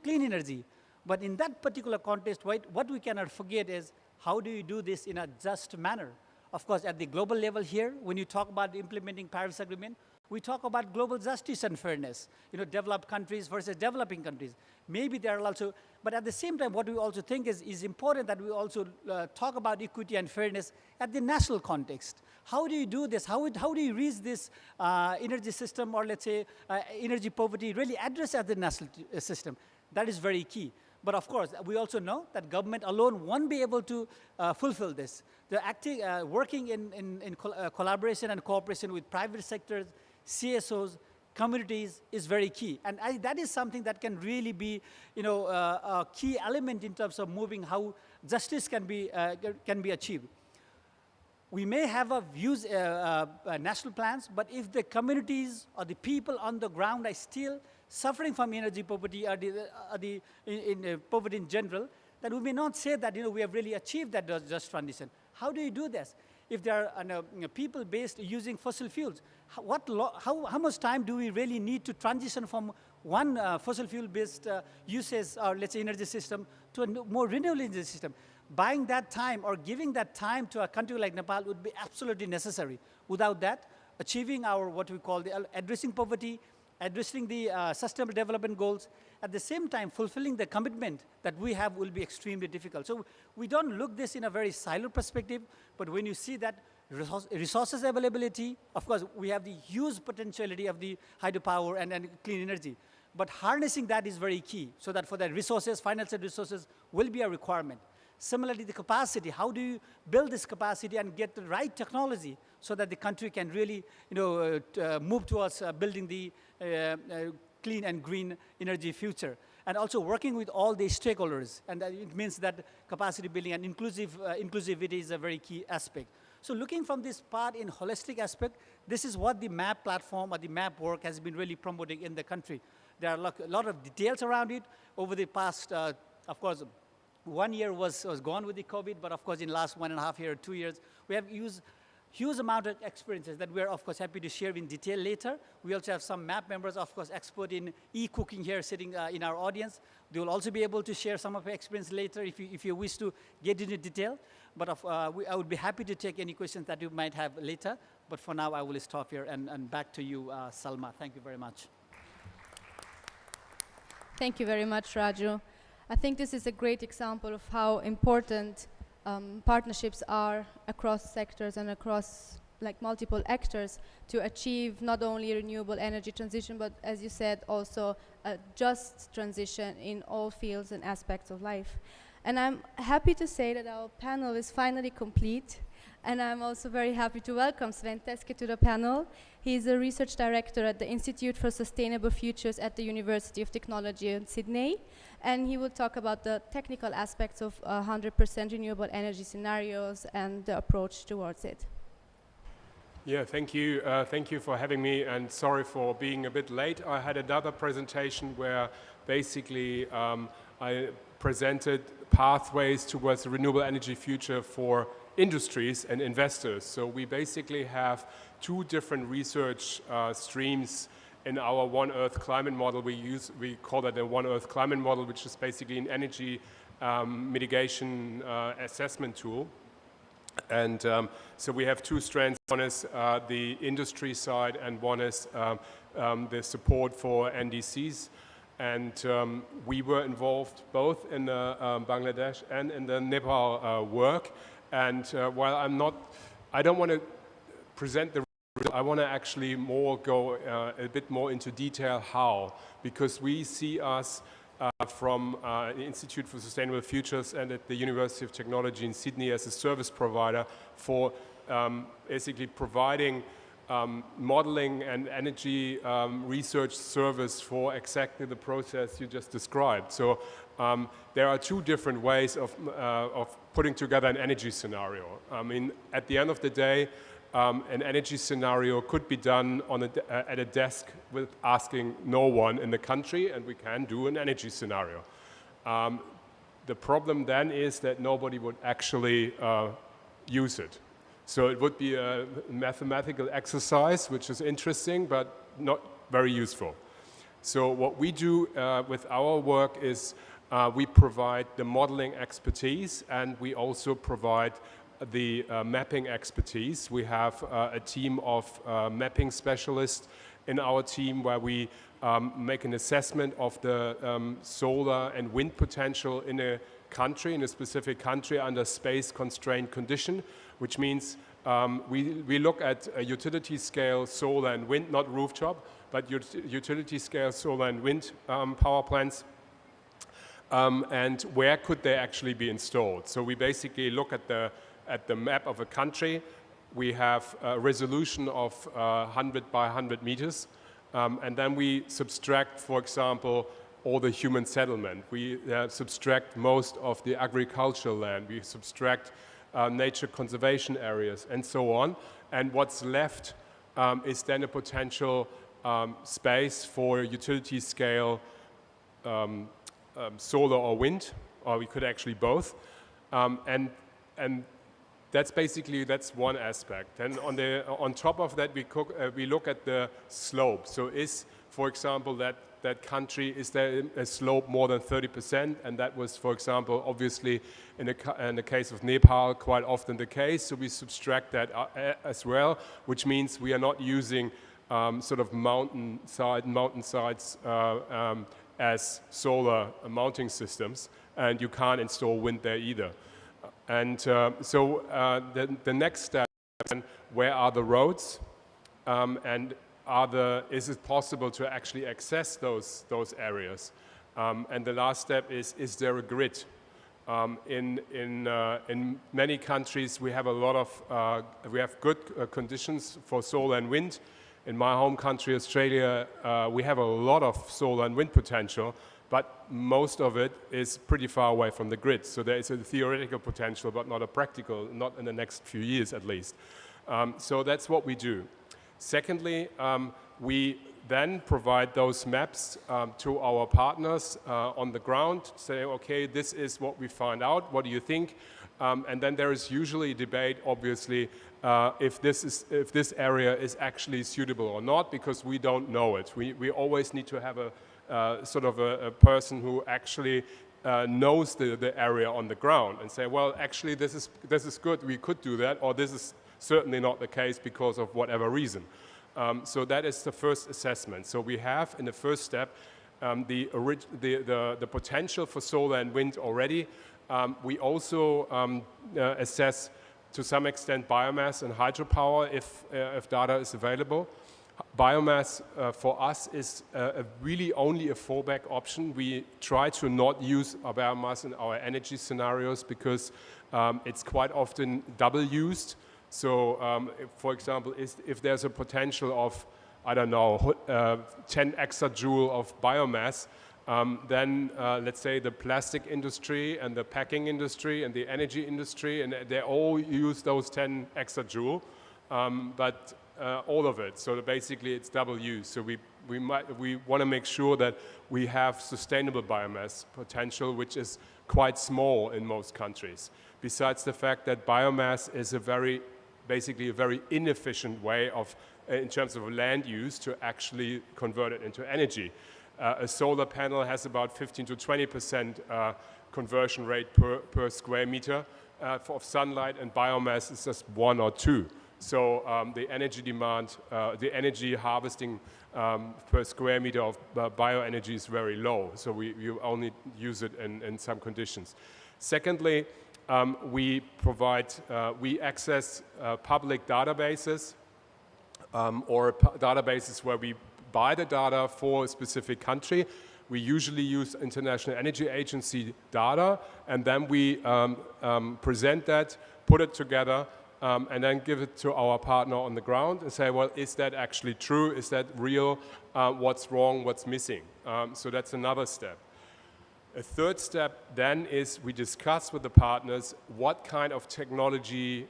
clean energy. But in that particular context, what we cannot forget is how do you do this in a just manner? Of course, at the global level here, when you talk about implementing Paris Agreement, we talk about global justice and fairness, developed countries versus developing countries. Maybe there are also, but at the same time, what we also think is important that we also talk about equity and fairness at the national context. How do you do this? How do you reach this energy system, or let's say energy poverty really address at the national system? That is very key. But of course, we also know that government alone won't be able to fulfill this. The working in collaboration and cooperation with private sectors, CSOs, communities is very key. And that is something that can really be a key element in terms of moving how justice can be achieved. We may have views, national plans, but if the communities or the people on the ground are still suffering from energy poverty or poverty in general, then we may not say that we have really achieved that just transition. How do you do this? If there are people based using fossil fuels, how much time do we really need to transition from one fossil fuel based uses, or let's say energy system, to a more renewable energy system? Buying that time or giving that time to a country like Nepal would be absolutely necessary. Without that, achieving our what we call the addressing poverty, addressing the sustainable development goals, at the same time fulfilling the commitment that we have will be extremely difficult. So we don't look this in a very siloed perspective, but when you see that resources availability, of course we have the huge potentiality of the hydropower and clean energy, but harnessing that is very key, so that for the resources, financial resources will be a requirement. Similarly, the capacity, how do you build this capacity and get the right technology so that the country can really move towards building the clean and green energy future? And also working with all the stakeholders, and it means that capacity building and inclusivity is a very key aspect. So looking from this part in holistic aspect, this is what the MAP platform or the MAP work has been really promoting in the country. There are a lot of details around it over the past, of course, 1 year was gone with the COVID, but of course in last 1.5 years, 2 years, we have used huge amount of experiences that we're of course happy to share in detail later. We also have some MAP members, of course, expert in e-cooking here sitting in our audience. They will also be able to share some of their experience later if you wish to get into detail. But I would be happy to take any questions that you might have later. But for now, I will stop here and back to you, Salma. Thank you very much.
Thank you very much, Raju. I think this is a great example of how important partnerships are across sectors and across multiple actors to achieve not only renewable energy transition, but as you said, also a just transition in all fields and aspects of life. And I'm happy to say that our panel is finally complete. And I'm also very happy to welcome Sven Teske to the panel. He is a research director at the Institute for Sustainable Futures at the University of Technology in Sydney. And he will talk about the technical aspects of 100% renewable energy scenarios and the approach towards it.
Yeah, thank you. Thank you for having me, and sorry for being a bit late. I had another presentation where basically I presented pathways towards the renewable energy future for industries and investors. So we basically have two different research streams in our One Earth climate model, we call that the One Earth climate model, which is basically an energy mitigation assessment tool. And so we have two strands. One is the industry side, and one is the support for NDCs. And we were involved both in the Bangladesh and in the Nepal work. And while I don't want to present the, I want to actually go a bit more into detail how, because we see us from the Institute for Sustainable Futures and at the University of Technology in Sydney as a service provider for basically providing modeling and energy research service for exactly the process you just described. So there are two different ways of putting together an energy scenario. I mean, at the end of the day, an energy scenario could be done at a desk with asking no one in the country, and we can do an energy scenario. The problem then is that nobody would actually use it. So it would be a mathematical exercise, which is interesting, but not very useful. So what we do with our work is we provide the modeling expertise, and we also provide the mapping expertise. We have a team of mapping specialists in our team where we make an assessment of the solar and wind potential in a country, in a specific country under space-constrained condition, which means we look at a utility scale solar and wind, not rooftop, but utility scale solar and wind power plants, and where could they actually be installed. So we basically look at the map of a country. We have a resolution of 100 by 100 meters, and then we subtract, for example, all the human settlement. We subtract most of the agricultural land. We subtract nature conservation areas and so on. And what's left is then a potential space for utility scale solar or wind, or we could actually both. And that's one aspect. And on top of that, we look at the slope. So for example, that country, is there a slope more than 30%? And that was, for example, obviously in the case of Nepal, quite often the case. So we subtract that as well, which means we are not using sort of mountainsides as solar mounting systems, and you can't install wind there either. And so the next step is, where are the roads, and is it possible to actually access those areas? And the last step is there a grid? In many countries, we have we have good conditions for solar and wind. In my home country, Australia, we have a lot of solar and wind potential, but most of it is pretty far away from the grid. So there is a theoretical potential, but not a practical, not in the next few years at least. So that's what we do. Secondly, we then provide those maps to our partners on the ground, say, okay, this is what we find out, what do you think? And then there is usually a debate, obviously, if this area is actually suitable or not, because we don't know it. We always need to have sort of a person who actually knows the area on the ground and say, well, actually, this is good, we could do that, or this is certainly not the case because of whatever reason. So that is the first assessment. So we have, in the first step, the potential for solar and wind already. We also assess, to some extent, biomass and hydropower if data is available. Biomass for us is really only a fallback option. We try to not use biomass in our energy scenarios because it's quite often double used. So, for example, if there's a potential of, I don't know, 10 exajoule of biomass, then let's say the plastic industry and the packing industry and the energy industry, and they all use those 10 exajoule, but all of it. So basically it's double use. So we want to make sure that we have sustainable biomass potential, which is quite small in most countries. Besides the fact that biomass is basically a very inefficient way of in terms of land use to actually convert it into energy. A solar panel has about 15 to 20% conversion rate per square meter of sunlight, and biomass is just 1 or 2. So the energy demand, the energy harvesting per square meter of bioenergy is very low. So you only use it in some conditions. Secondly, we access public databases or databases where we buy the data for a specific country. We usually use International Energy Agency data, and then we present that, put it together, and then give it to our partner on the ground and say, well, is that actually true? Is that real? What's wrong? What's missing? So that's another step. A third step then is we discuss with the partners what kind of technology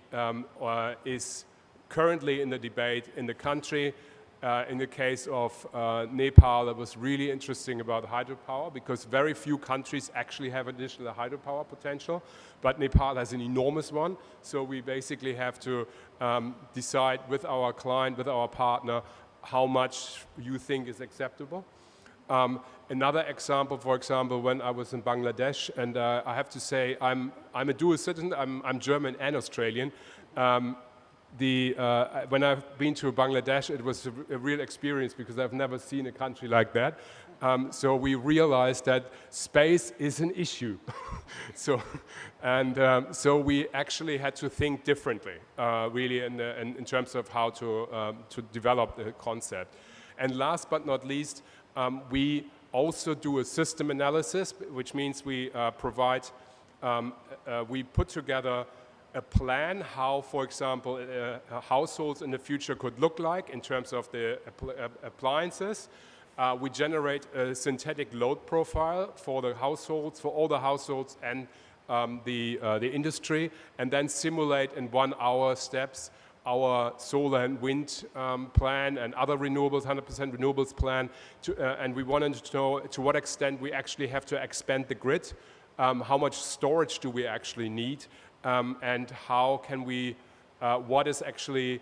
is currently in the debate in the country. In the case of Nepal, it was really interesting about hydropower because very few countries actually have additional hydropower potential, but Nepal has an enormous one. So we basically have to decide with our client, with our partner, how much you think is acceptable. Another example, for example, when I was in Bangladesh, and I have to say I'm a dual citizen, I'm German and Australian. When I've been to Bangladesh, it was a real experience because I've never seen a country like that. So we realized that space is an issue. So we actually had to think differently, really, in terms of how to develop the concept. And last but not least, we also do a system analysis, which means we we put together a plan how, for example, households in the future could look like in terms of the appliances. We generate a synthetic load profile for the households, for all the households and the industry, and then simulate in 1 hour steps our solar and wind plan and other renewables, 100% renewables plan, and we wanted to know to what extent we actually have to expand the grid, how much storage do we actually need, and how can we, what is actually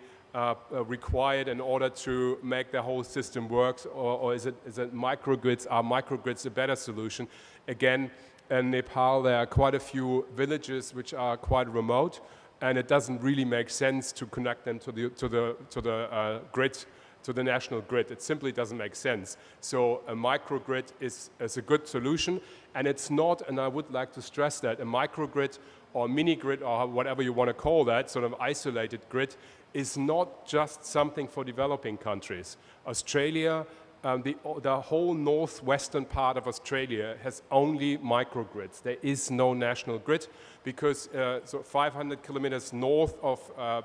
required in order to make the whole system work, or is it microgrids? Are microgrids a better solution? Again, in Nepal, there are quite a few villages which are quite remote, and it doesn't really make sense to connect them to the grid, to the national grid. It simply doesn't make sense. So a microgrid is a good solution, and it's not, and I would like to stress that, a microgrid or mini grid or whatever you want to call that, sort of isolated grid, is not just something for developing countries. Australia, the whole northwestern part of Australia has only microgrids. There is no national grid because so 500 kilometers north of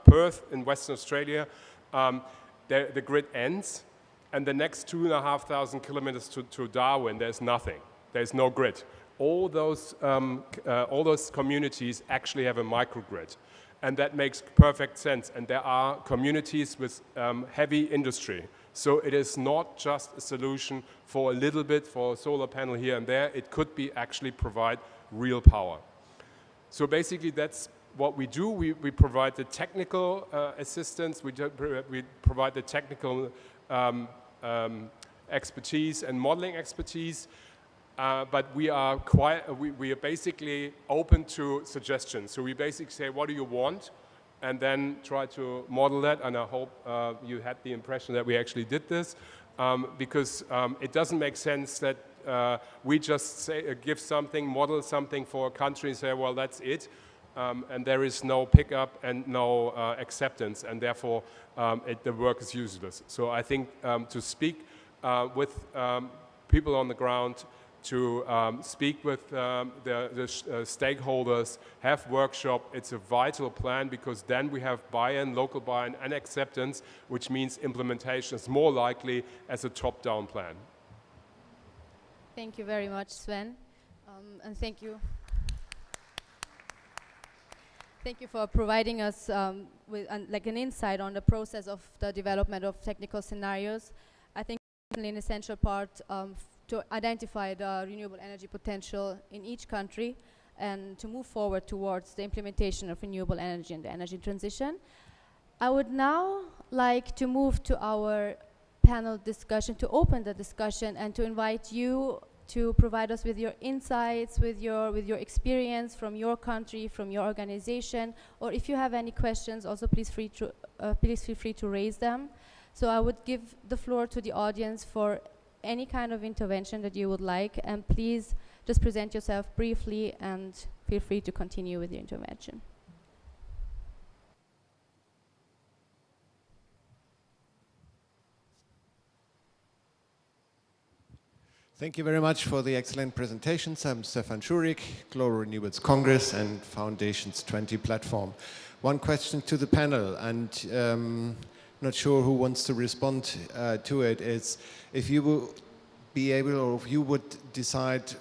Perth in Western Australia, the grid ends, and the next 2,500 kilometers to Darwin, there's nothing. There's no grid. All those communities actually have a microgrid, and that makes perfect sense. And there are communities with heavy industry. So it is not just a solution for a little bit, for a solar panel here and there. It could be actually provide real power. So basically that's what we do. We provide the technical assistance. We provide the technical expertise and modeling expertise. But we are basically open to suggestions. So we basically say, what do you want? And then try to model that. And I hope you had the impression that we actually did this, because it doesn't make sense that we just give something, model something for a country and say, well, that's it. And there is no pickup and no acceptance, and therefore the work is useless. So I think to speak with people on the ground, to speak with the stakeholders, have workshop, it's a vital plan, because then we have buy-in, local buy-in and acceptance, which means implementation is more likely as a top-down plan.
Thank you very much, Sven, and thank you. Thank you for providing us with like an insight on the process of the development of technical scenarios. I think it's an essential part to identify the renewable energy potential in each country and to move forward towards the implementation of renewable energy and the energy transition. I would now like to move to our panel discussion, to open the discussion and to invite you to provide us with your insights, with your experience from your country, from your organization, or if you have any questions, also please feel free to raise them. So I would give the floor to the audience for any kind of intervention that you would like, and please just present yourself briefly and feel free to continue with your intervention.
Thank you very much for the excellent presentations. I'm Stefan Schurig, Global Renewables Congress and Foundation's 20 platform. One question to the panel, and not sure who wants to respond to it, is if you will be able, or if you would decide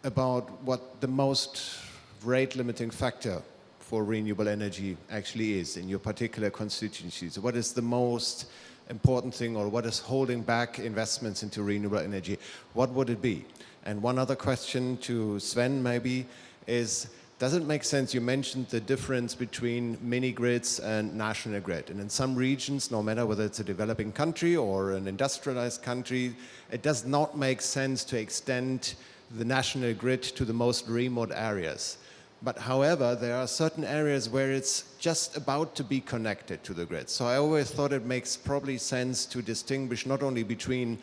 about what the most rate limiting factor for renewable energy actually is in your particular constituencies. What is the most important thing, or what is holding back investments into renewable energy? What would it be? And one other question to Sven maybe is, does it make sense, you mentioned the difference between mini grids and national grid, and in some regions, no matter whether it's a developing country or an industrialized country, it does not make sense to extend the national grid to the most remote areas. But however, there are certain areas where it's just about to be connected to the grid. So I always thought it makes probably sense to distinguish not only between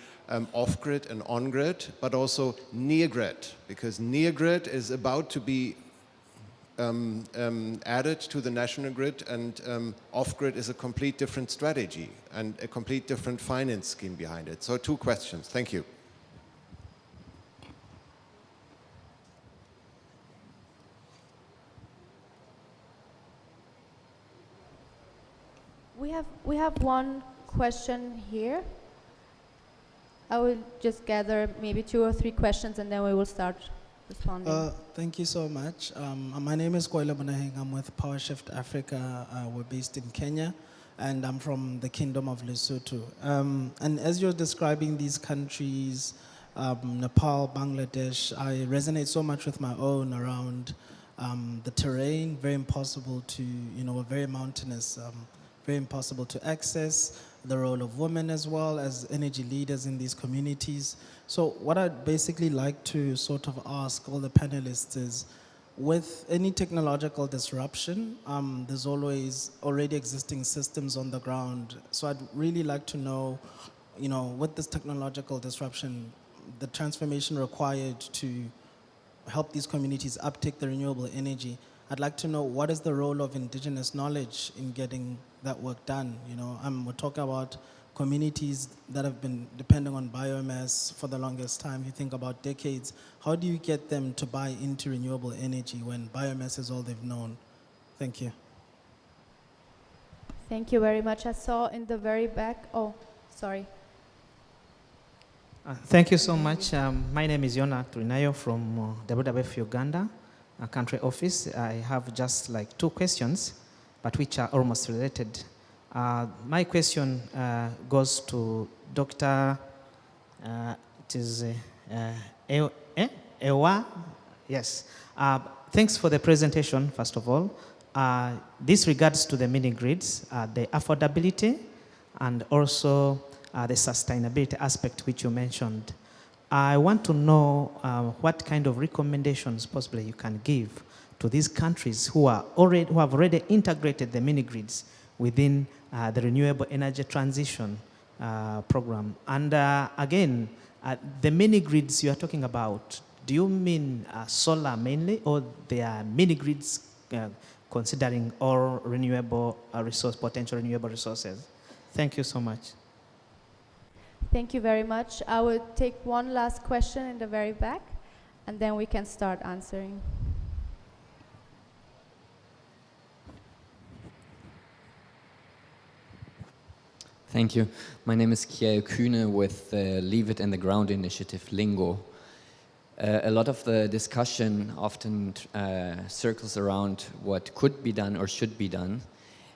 off-grid and on-grid, but also near-grid, because near-grid is about to be added to the national grid, and off-grid is a complete different strategy and a complete different finance scheme behind it. So 2 questions. Thank you.
We have one question here. I will just gather maybe 2 or 3 questions and then we will start responding.
Thank you so much. My name is Koila Bonaheng. I'm with PowerShift Africa. We're based in Kenya, and I'm from the Kingdom of Lesotho. And as you're describing these countries, Nepal, Bangladesh, I resonate so much with my own around the terrain, very impossible to, very mountainous, very impossible to access, the role of women as well as energy leaders in these communities. So what I'd basically like to sort of ask all the panelists is, with any technological disruption, there's always already existing systems on the ground. So I'd really like to know, with this technological disruption, the transformation required to help these communities uptake the renewable energy. I'd like to know, what is the role of indigenous knowledge in getting that work done? We're talking about communities that have been depending on biomass for the longest time. You think about decades. How do you get them to buy into renewable energy when biomass is all they've known? Thank you.
Thank you very much. I saw in the very back. Oh, sorry.
Thank you so much. My name is Yona Trinayo from WWF Uganda, country office. I have just like 2 questions, but which are almost related. My question goes to Dr. Ewah. Yes. Thanks for the presentation, first of all. This regards to the mini grids, the affordability, and also the sustainability aspect which you mentioned. I want to know what kind of recommendations possibly you can give to these countries who have already integrated the mini grids within the renewable energy transition program. And again, the mini grids you are talking about, do you mean solar mainly, or they are mini grids considering all renewable potential renewable resources? Thank you so much.
Thank you very much. I will take one last question in the very back, and then we can start answering.
Thank you. My name is Kiel Kühne with Leave It in the Ground initiative, Lingo. A lot of the discussion often circles around what could be done or should be done.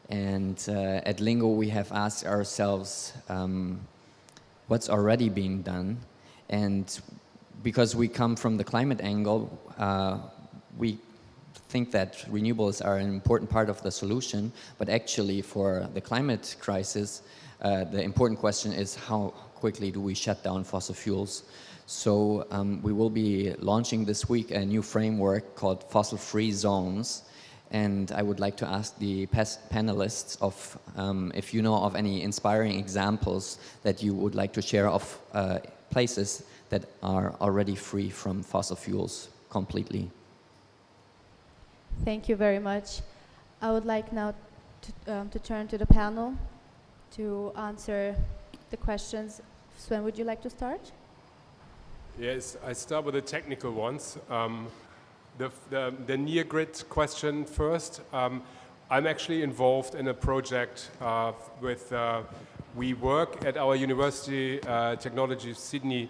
And at Lingo, we have asked ourselves what's already being done. And because we come from the climate angle, we think that renewables are an important part of the solution, but actually for the climate crisis, the important question is how quickly do we shut down fossil fuels? So we will be launching this week a new framework called fossil-free zones. And I would like to ask the panelists of if you know of any inspiring examples that you would like to share of places that are already free from fossil fuels completely.
Thank you very much. I would like now to turn to the panel to answer the questions. Sven, would you like to start?
Yes, I start with the technical ones. The near grid question first. I'm actually involved in a project we work at our University Technology of Sydney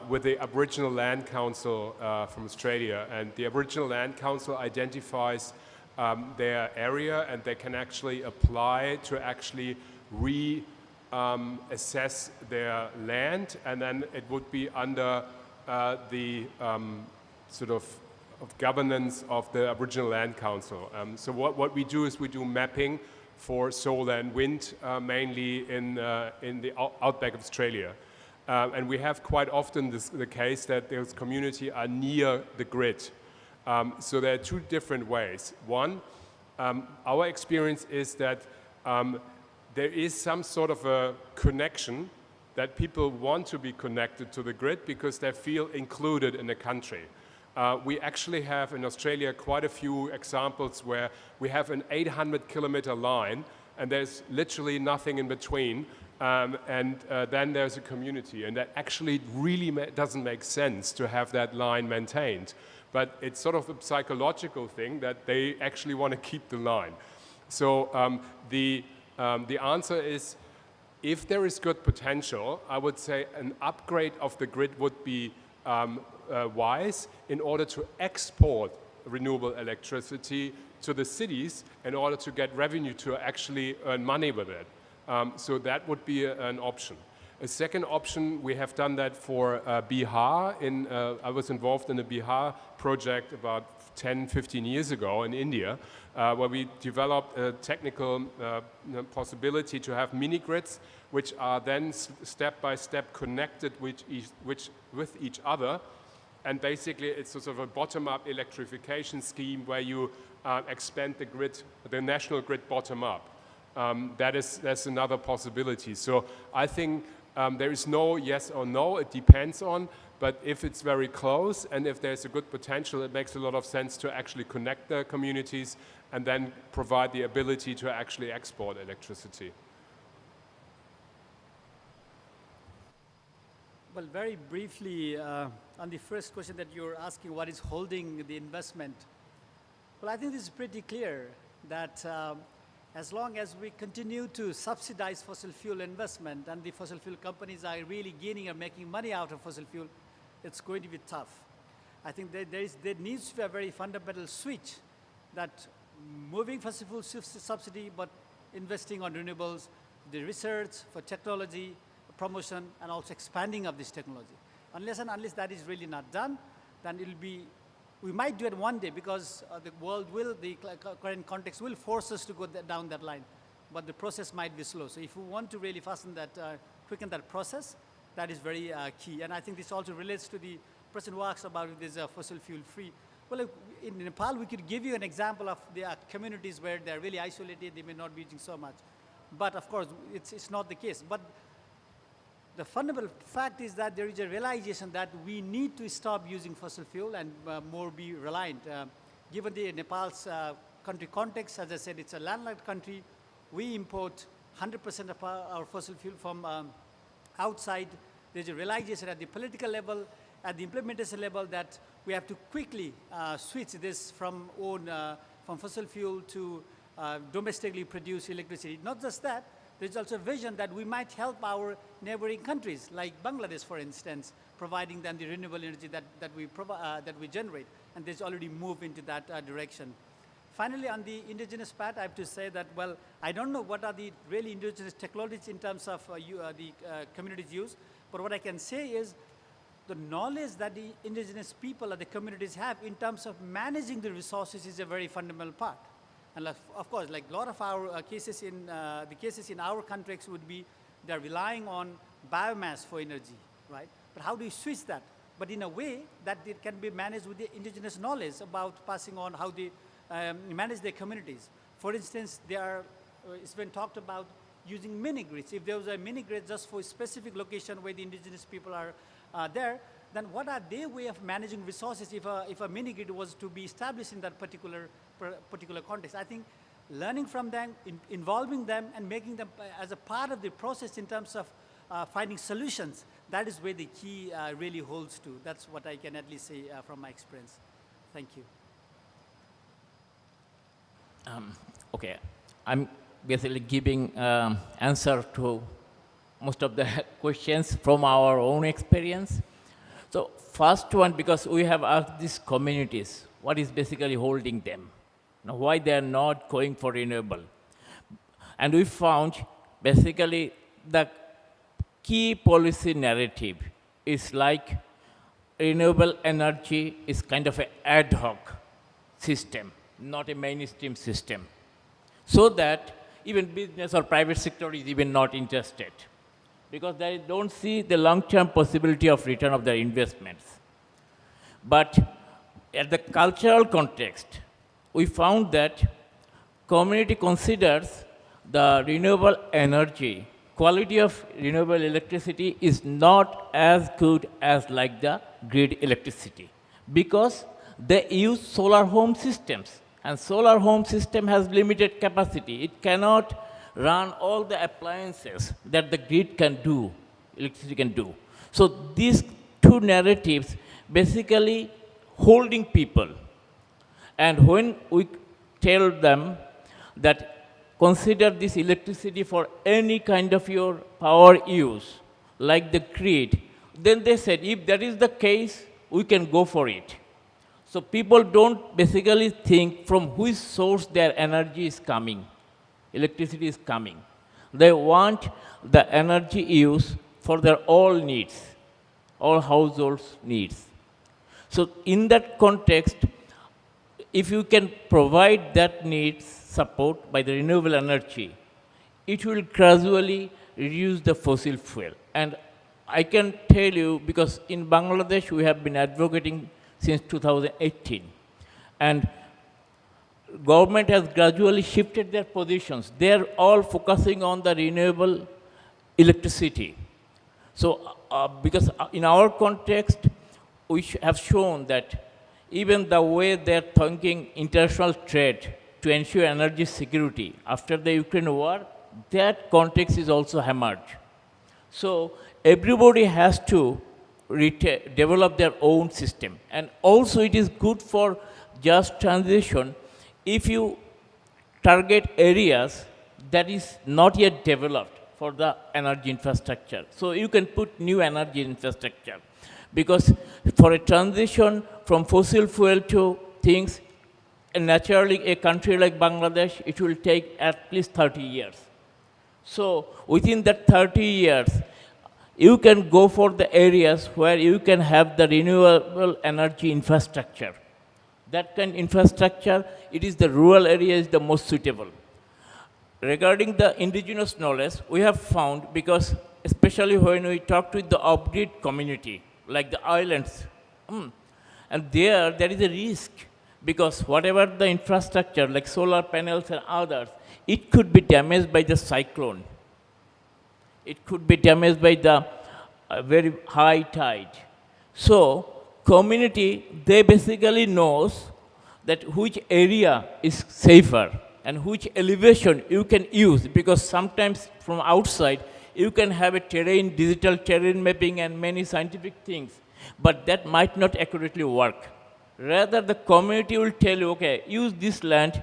with the Aboriginal Land Council from Australia, and the Aboriginal Land Council identifies their area, and they can actually apply to actually assess their land, and then it would be under the sort of governance of the Aboriginal Land Council. So what we do is we do mapping for solar and wind, mainly in the outback of Australia. And we have quite often the case that those communities are near the grid. So there are two different ways. One, our experience is that there is some sort of a connection that people want to be connected to the grid because they feel included in the country. We actually have in Australia quite a few examples where we have an 800-kilometer line and there's literally nothing in between, and then there's a community, and that actually really doesn't make sense to have that line maintained. But it's sort of a psychological thing that they actually want to keep the line. So the answer is, if there is good potential, I would say an upgrade of the grid would be wise in order to export renewable electricity to the cities in order to get revenue to actually earn money with it. So that would be an option. A second option, we have done that for Bihar. I was involved in the Bihar project about 10, 15 years ago in India, where we developed a technical possibility to have mini-grids, which are then step by step connected with each other. And basically, it's sort of a bottom-up electrification scheme where you expand the grid, the national grid bottom-up. That's another possibility. So I think there is no yes or no, it depends on, but if it's very close and if there's a good potential, it makes a lot of sense to actually connect the communities and then provide the ability to actually export electricity.
Well, very briefly, on the first question that you're asking, what is holding the investment? Well, I think this is pretty clear that as long as we continue to subsidize fossil fuel investment and the fossil fuel companies are really gaining or making money out of fossil fuel, it's going to be tough. I think there needs to be a very fundamental switch that moving fossil fuel subsidy but investing on renewables, the research for technology, promotion, and also expanding of this technology. Unless that is really not done, then we might do it one day because the current context will force us to go down that line, but the process might be slow. So if we want to really quicken that process, that is very key. And I think this also relates to the person who asked about if there's fossil fuel free. Well, in Nepal, we could give you an example of the communities where they're really isolated, they may not be using so much. But of course, it's not the case. But the fundamental fact is that there is a realization that we need to stop using fossil fuel and more be reliant. Given the Nepal's country context, as I said, it's a landlocked country. We import 100% of our fossil fuel from outside. There's a realization at the political level, at the implementation level, that we have to quickly switch this from fossil fuel to domestically produce electricity. Not just that, there's also a vision that we might help our neighboring countries, like Bangladesh, for instance, providing them the renewable energy that we generate, and there's already move into that direction. Finally, on the indigenous part, I have to say that, well, I don't know what are the really indigenous technologies in terms of the communities use, but what I can say is the knowledge that the indigenous people or the communities have in terms of managing the resources is a very fundamental part. And of course, like a lot of our cases in our context would be they're relying on biomass for energy, right? But how do you switch that? But in a way that it can be managed with the indigenous knowledge about passing on how they manage their communities. For instance, it's been talked about using mini-grids. If there was a mini-grid just for a specific location where the indigenous people are there, then what are their way of managing resources if a mini-grid was to be established in that particular context? I think learning from them, involving them, and making them as a part of the process in terms of finding solutions, that is where the key really holds to. That's what I can at least say from my experience. Thank you.
Okay, I'm basically giving answer to most of the questions from our own experience. So first one, because we have asked these communities, what is basically holding them? Now, why they are not going for renewable? And we found basically the key policy narrative is like renewable energy is kind of an ad hoc system, not a mainstream system. So that even business or private sector is even not interested, because they don't see the long-term possibility of return of their investments. But at the cultural context, we found that community considers the renewable energy, quality of renewable electricity is not as good as like the grid electricity, because they use solar home systems. And solar home system has limited capacity. It cannot run all the appliances that the grid can do, electricity can do. So these two narratives basically holding people. And when we tell them that consider this electricity for any kind of your power use, like the grid, then they said, if that is the case, we can go for it. So people don't basically think from which source their energy is coming, electricity is coming. They want the energy use for their all needs, all households' needs. So in that context, if you can provide that needs support by the renewable energy, it will gradually reduce the fossil fuel. And I can tell you, because in Bangladesh we have been advocating since 2018. And government has gradually shifted their positions. They're all focusing on the renewable electricity. So, because in our context, we have shown that even the way they're thinking international trade to ensure energy security after the Ukraine war, that context is also hammered. So everybody has to develop their own system. And also it is good for just transition if you target areas that is not yet developed for the energy infrastructure. So you can put new energy infrastructure. Because for a transition from fossil fuel to things, and naturally a country like Bangladesh, it will take at least 30 years. So within that 30 years, you can go for the areas where you can have the renewable energy infrastructure. That kind of infrastructure, it is the rural area is the most suitable. Regarding the indigenous knowledge, we have found, because especially when we talk with the off-grid community, like the islands, and there is a risk, because whatever the infrastructure, like solar panels and others, it could be damaged by the cyclone. It could be damaged by the very high tide. So community, they basically knows that which area is safer and which elevation you can use, because sometimes from outside you can have a terrain, digital terrain mapping and many scientific things, but that might not accurately work. Rather, the community will tell you, okay, use this land,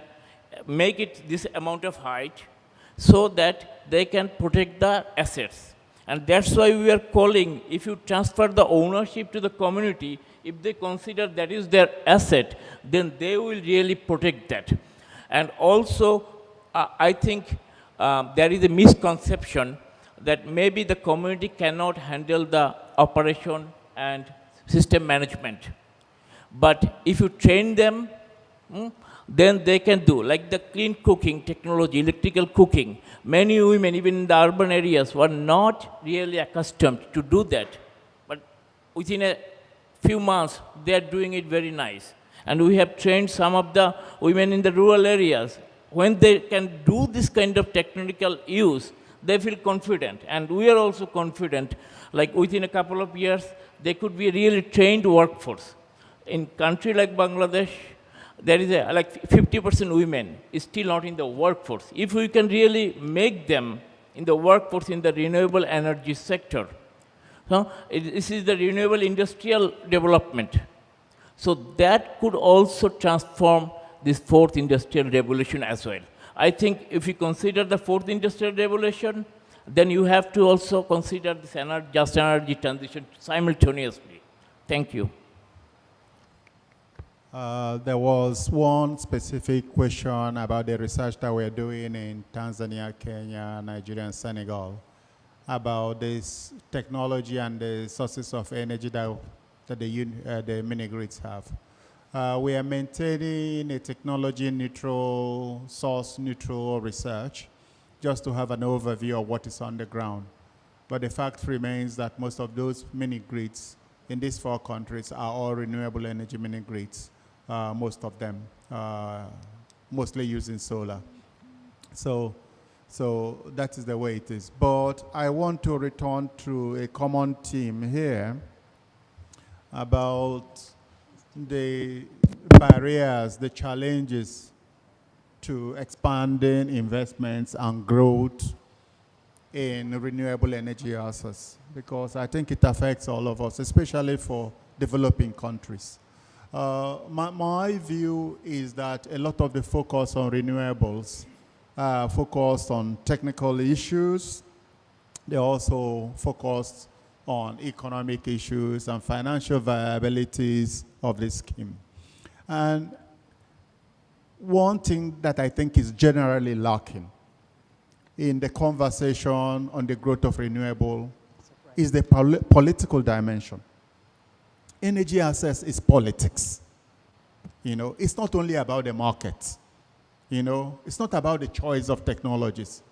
make it this amount of height, so that they can protect the assets. And that's why we are calling, if you transfer the ownership to the community, if they consider that is their asset, then they will really protect that. And also, I think there is a misconception that maybe the community cannot handle the operation and system management. But if you train them, then they can do, like the clean cooking technology, electrical cooking. Many women, even in the urban areas, were not really accustomed to do that. But within a few months, they are doing it very nice. And we have trained some of the women in the rural areas. When they can do this kind of technical use, they feel confident. And we are also confident, like within a couple of years, they could be a really trained workforce. In country like Bangladesh, there is like 50% women is still not in the workforce. If we can really make them in the workforce in the renewable energy sector, so this is the renewable industrial development. So that could also transform this fourth industrial revolution as well. I think if you consider the fourth industrial revolution, then you have to also consider this just energy transition simultaneously. Thank you.
There was one specific question about the research that we're doing in Tanzania, Kenya, Nigeria, and Senegal about this technology and the sources of energy that the mini-grids have. We are maintaining a technology-neutral, source-neutral research just to have an overview of what is on the ground. But the fact remains that most of those mini-grids in these 4 countries are all renewable energy mini-grids. Most of them, mostly using solar. So that is the way it is. But I want to return to a common theme here about the barriers, the challenges to expanding investments and growth in renewable energy assets, because I think it affects all of us, especially for developing countries. My view is that a lot of the focus on renewables focused on technical issues. They also focused on economic issues and financial viabilities of the scheme. And one thing that I think is generally lacking in the conversation on the growth of renewable is the political dimension. Energy access is politics. You know, it's not only about the market. You know, it's not about the choice of technologies.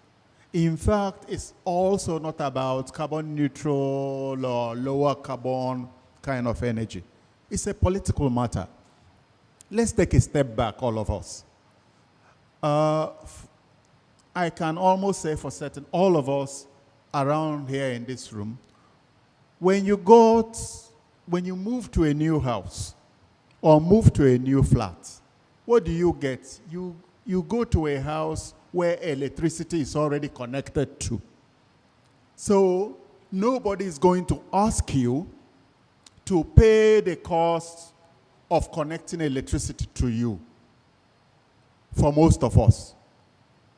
In fact, it's also not about carbon neutral or lower carbon kind of energy. It's a political matter. Let's take a step back, all of us. I can almost say for certain, all of us around here in this room, when you move to a new house or move to a new flat, what do you get? You go to a house where electricity is already connected to. So nobody is going to ask you to pay the cost of connecting electricity to you for most of us.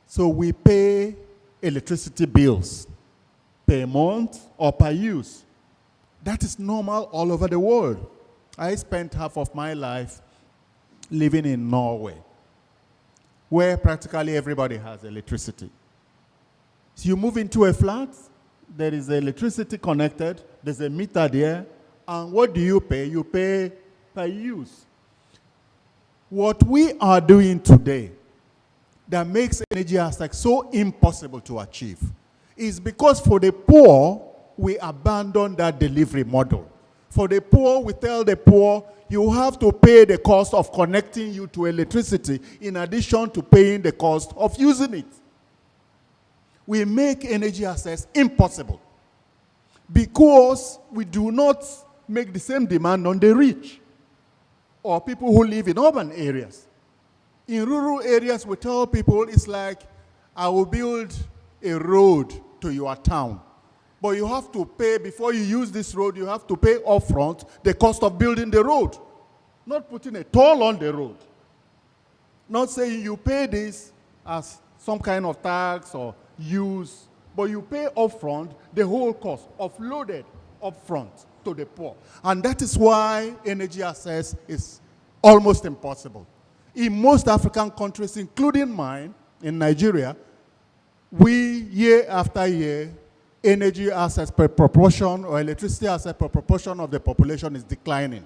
So we pay electricity bills per month or per use. That is normal all over the world. I spent half of my life living in Norway, where practically everybody has electricity. So you move into a flat, there is electricity connected, there's a meter there, and what do you pay? You pay per use. What we are doing today that makes energy access so impossible to achieve is because for the poor, we abandon that delivery model. For the poor, we tell the poor, you have to pay the cost of connecting you to electricity in addition to paying the cost of using it. We make energy access impossible because we do not make the same demand on the rich or people who live in urban areas. In rural areas, we tell people it's like, I will build a road to your town. But you have to pay, before you use this road, you have to pay upfront the cost of building the road. Not putting a toll on the road. Not saying you pay this as some kind of tax or use, but you pay upfront the whole cost, offloaded upfront to the poor. And that is why energy access is almost impossible. In most African countries, including mine, in Nigeria, we, year after year, energy as a per proportion or electricity as a per proportion of the population is declining.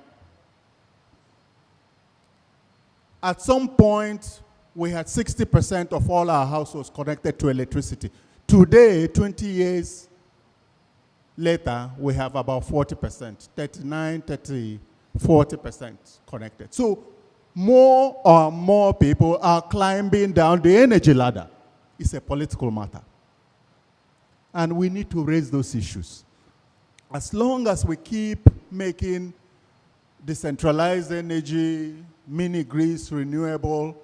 At some point, we had 60% of all our households connected to electricity. Today, 20 years later, we have about 40%, 39, 30, 40% connected. So more and more people are climbing down the energy ladder. It's a political matter. And we need to raise those issues. As long as we keep making decentralized energy, mini-grids, renewable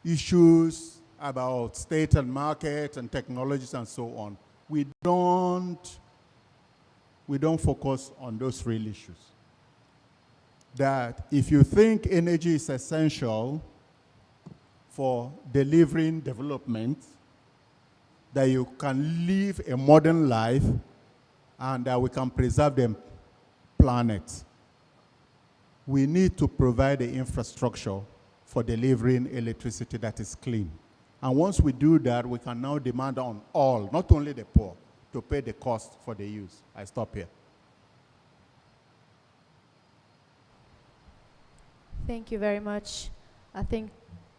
issues about state and market and technologies and so on, we don't focus on those real issues. That if you think energy is essential for delivering development, that you can live a modern life and that we can preserve the planet, we need to provide the infrastructure for delivering electricity that is clean. And once we do that, we can now demand on all, not only the poor, to pay the cost for the use. I stop here.
Thank you very much. I think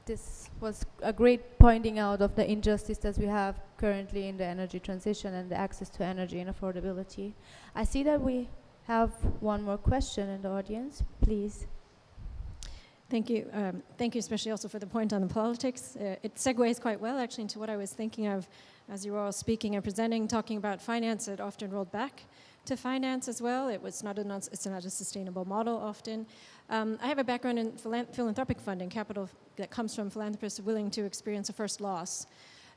this was a great pointing out of the injustice that we have currently in the energy transition and the access to energy and affordability. I see that we have one more question in the audience, please.
Thank you. Thank you especially also for the point on the politics. It segues quite well actually into what I was thinking of as you were all speaking and presenting, talking about finance. It often rolled back to finance as well. It's not a sustainable model often. I have a background in philanthropic funding, capital that comes from philanthropists willing to experience a first loss.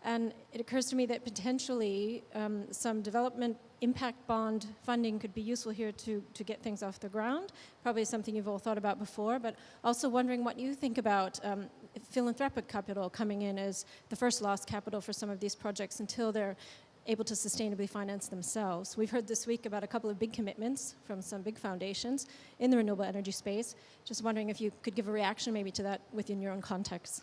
And it occurs to me that potentially some development impact bond funding could be useful here to get things off the ground. Probably something you've all thought about before, but also wondering what you think about philanthropic capital coming in as the first loss capital for some of these projects until they're able to sustainably finance themselves. We've heard this week about a couple of big commitments from some big foundations in the renewable energy space. Just wondering if you could give a reaction maybe to that within your own context.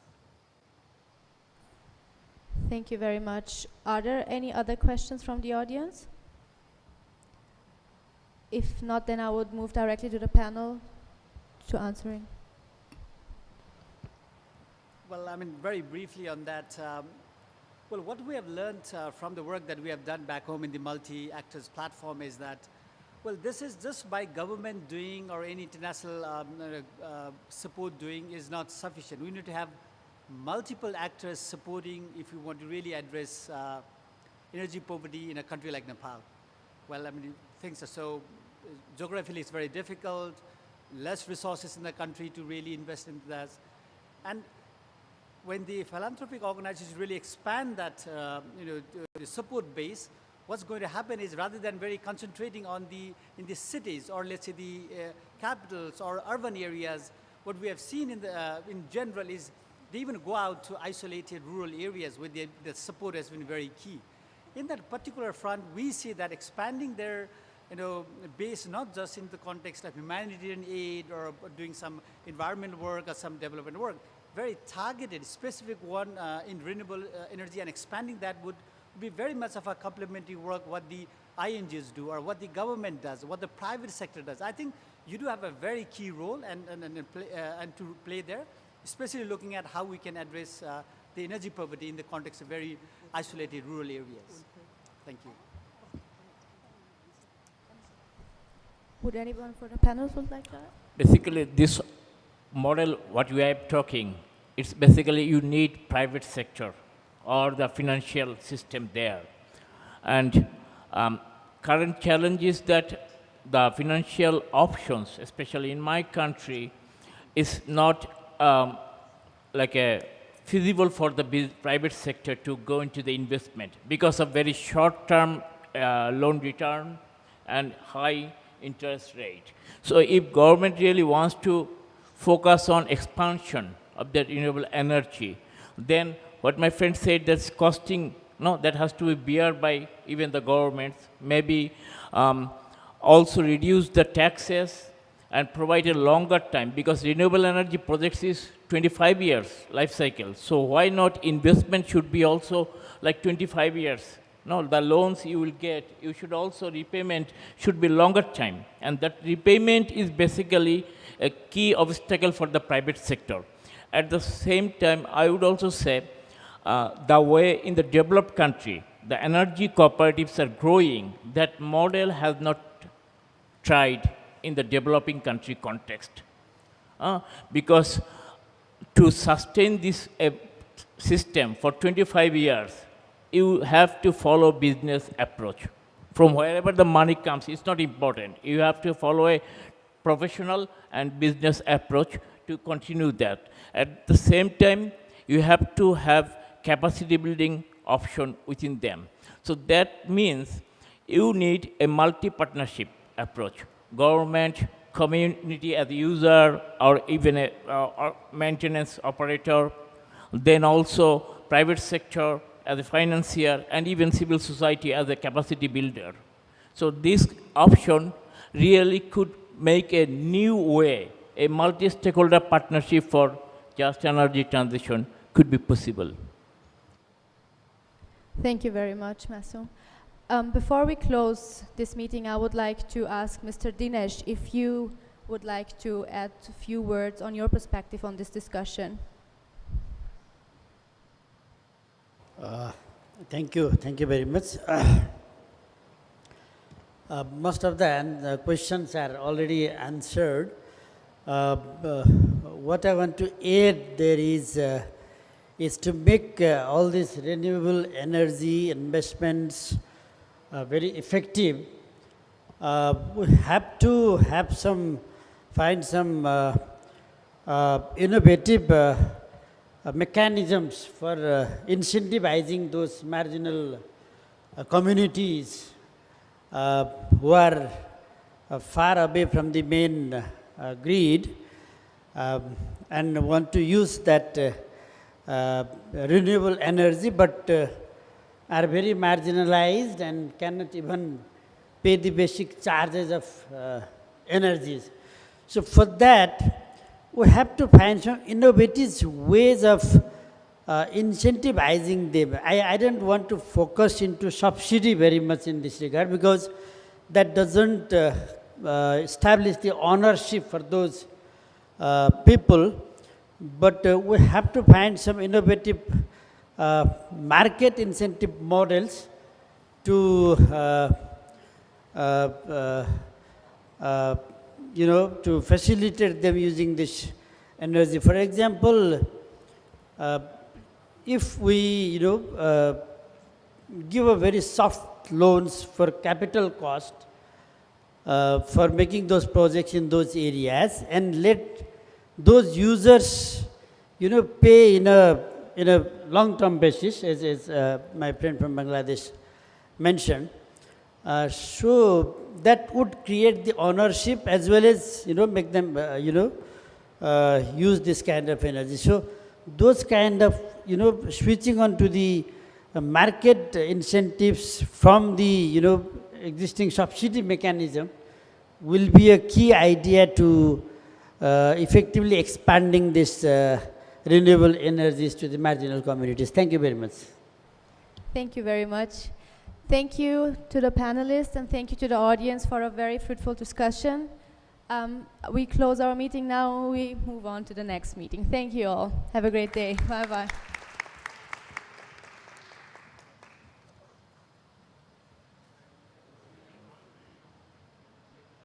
Thank you very much. Are there any other questions from the audience? If not, then I would move directly to the panel to answering.
Well, I mean, very briefly on that. Well, what we have learned from the work that we have done back home in the multi-actors platform is that, well, this is just by government doing or any international support doing is not sufficient. We need to have multiple actors supporting if we want to really address energy poverty in a country like Nepal. Well, I mean, things are so, geographically it's very difficult, less resources in the country to really invest in that. And when the philanthropic organizations really expand that, the support base, what's going to happen is rather than very concentrating on in the cities or let's say the capitals or urban areas, what we have seen in general is they even go out to isolated rural areas where the support has been very key. In that particular front, we see that expanding their base not just in the context of humanitarian aid or doing some environmental work or some development work, very targeted, specific one in renewable energy, and expanding that would be very much of a complementary work what the INGs do or what the government does, what the private sector does. I think you do have a very key role and to play there, especially looking at how we can address the energy poverty in the context of very isolated rural areas. Thank you.
Would anyone for the panel would like that?
Basically, this model, what we are talking, it's basically you need private sector or the financial system there. And current challenge is that the financial options, especially in my country, is not feasible for the private sector to go into the investment because of very short-term loan return and high interest rate. So if government really wants to focus on expansion of that renewable energy, then what my friend said, that's costing, that has to be borne by even the governments, maybe also reduce the taxes and provide a longer time, because renewable energy projects is 25 years life cycle. So why not investment should be also like 25 years No, the loans you will get, you should also, repayment should be longer time. And that repayment is basically a key obstacle for the private sector. At the same time, I would also say the way in the developed country, the energy cooperatives are growing, that model has not tried in the developing country context. Because to sustain this system for 25 years, you have to follow business approach. From wherever the money comes, it's not important. You have to follow a professional and business approach to continue that. At the same time, you have to have capacity building option within them. So that means you need a multi-partnership approach. Government, community as a user, or even a maintenance operator, then also private sector as a financier, and even civil society as a capacity builder. So this option really could make a new way, a multi-stakeholder partnership for just energy transition could be possible.
Thank you very much, Masum. Before we close this meeting, I would like to ask Mr. Dinesh if you would like to add a few words on your perspective on this discussion.
Thank you very much. Most of the questions are already answered. What I want to add there is to make all these renewable energy investments very effective. We have to have find some innovative mechanisms for incentivizing those marginal communities who are far away from the main grid and want to use that renewable energy, but are very marginalized and cannot even pay the basic charges of energies. So for that, we have to find some innovative ways of incentivizing them. I don't want to focus into subsidy very much in this regard, because that doesn't establish the ownership for those people. But we have to find some innovative market incentive models to to facilitate them using this energy. For example, if we give a very soft loans for capital cost for making those projects in those areas, and let those users pay in a long-term basis, as my friend from Bangladesh mentioned, so that would create the ownership as well as make them use this kind of energy. So those kind of switching on to the market incentives from the existing subsidy mechanism will be a key idea to effectively expanding this renewable energies to the marginal communities. Thank you very much.
Thank you very much. Thank you to the panelists, and thank you to the audience for a very fruitful discussion. We close our meeting now. We move on to the next meeting. Thank you all. Have a great day. Bye-bye.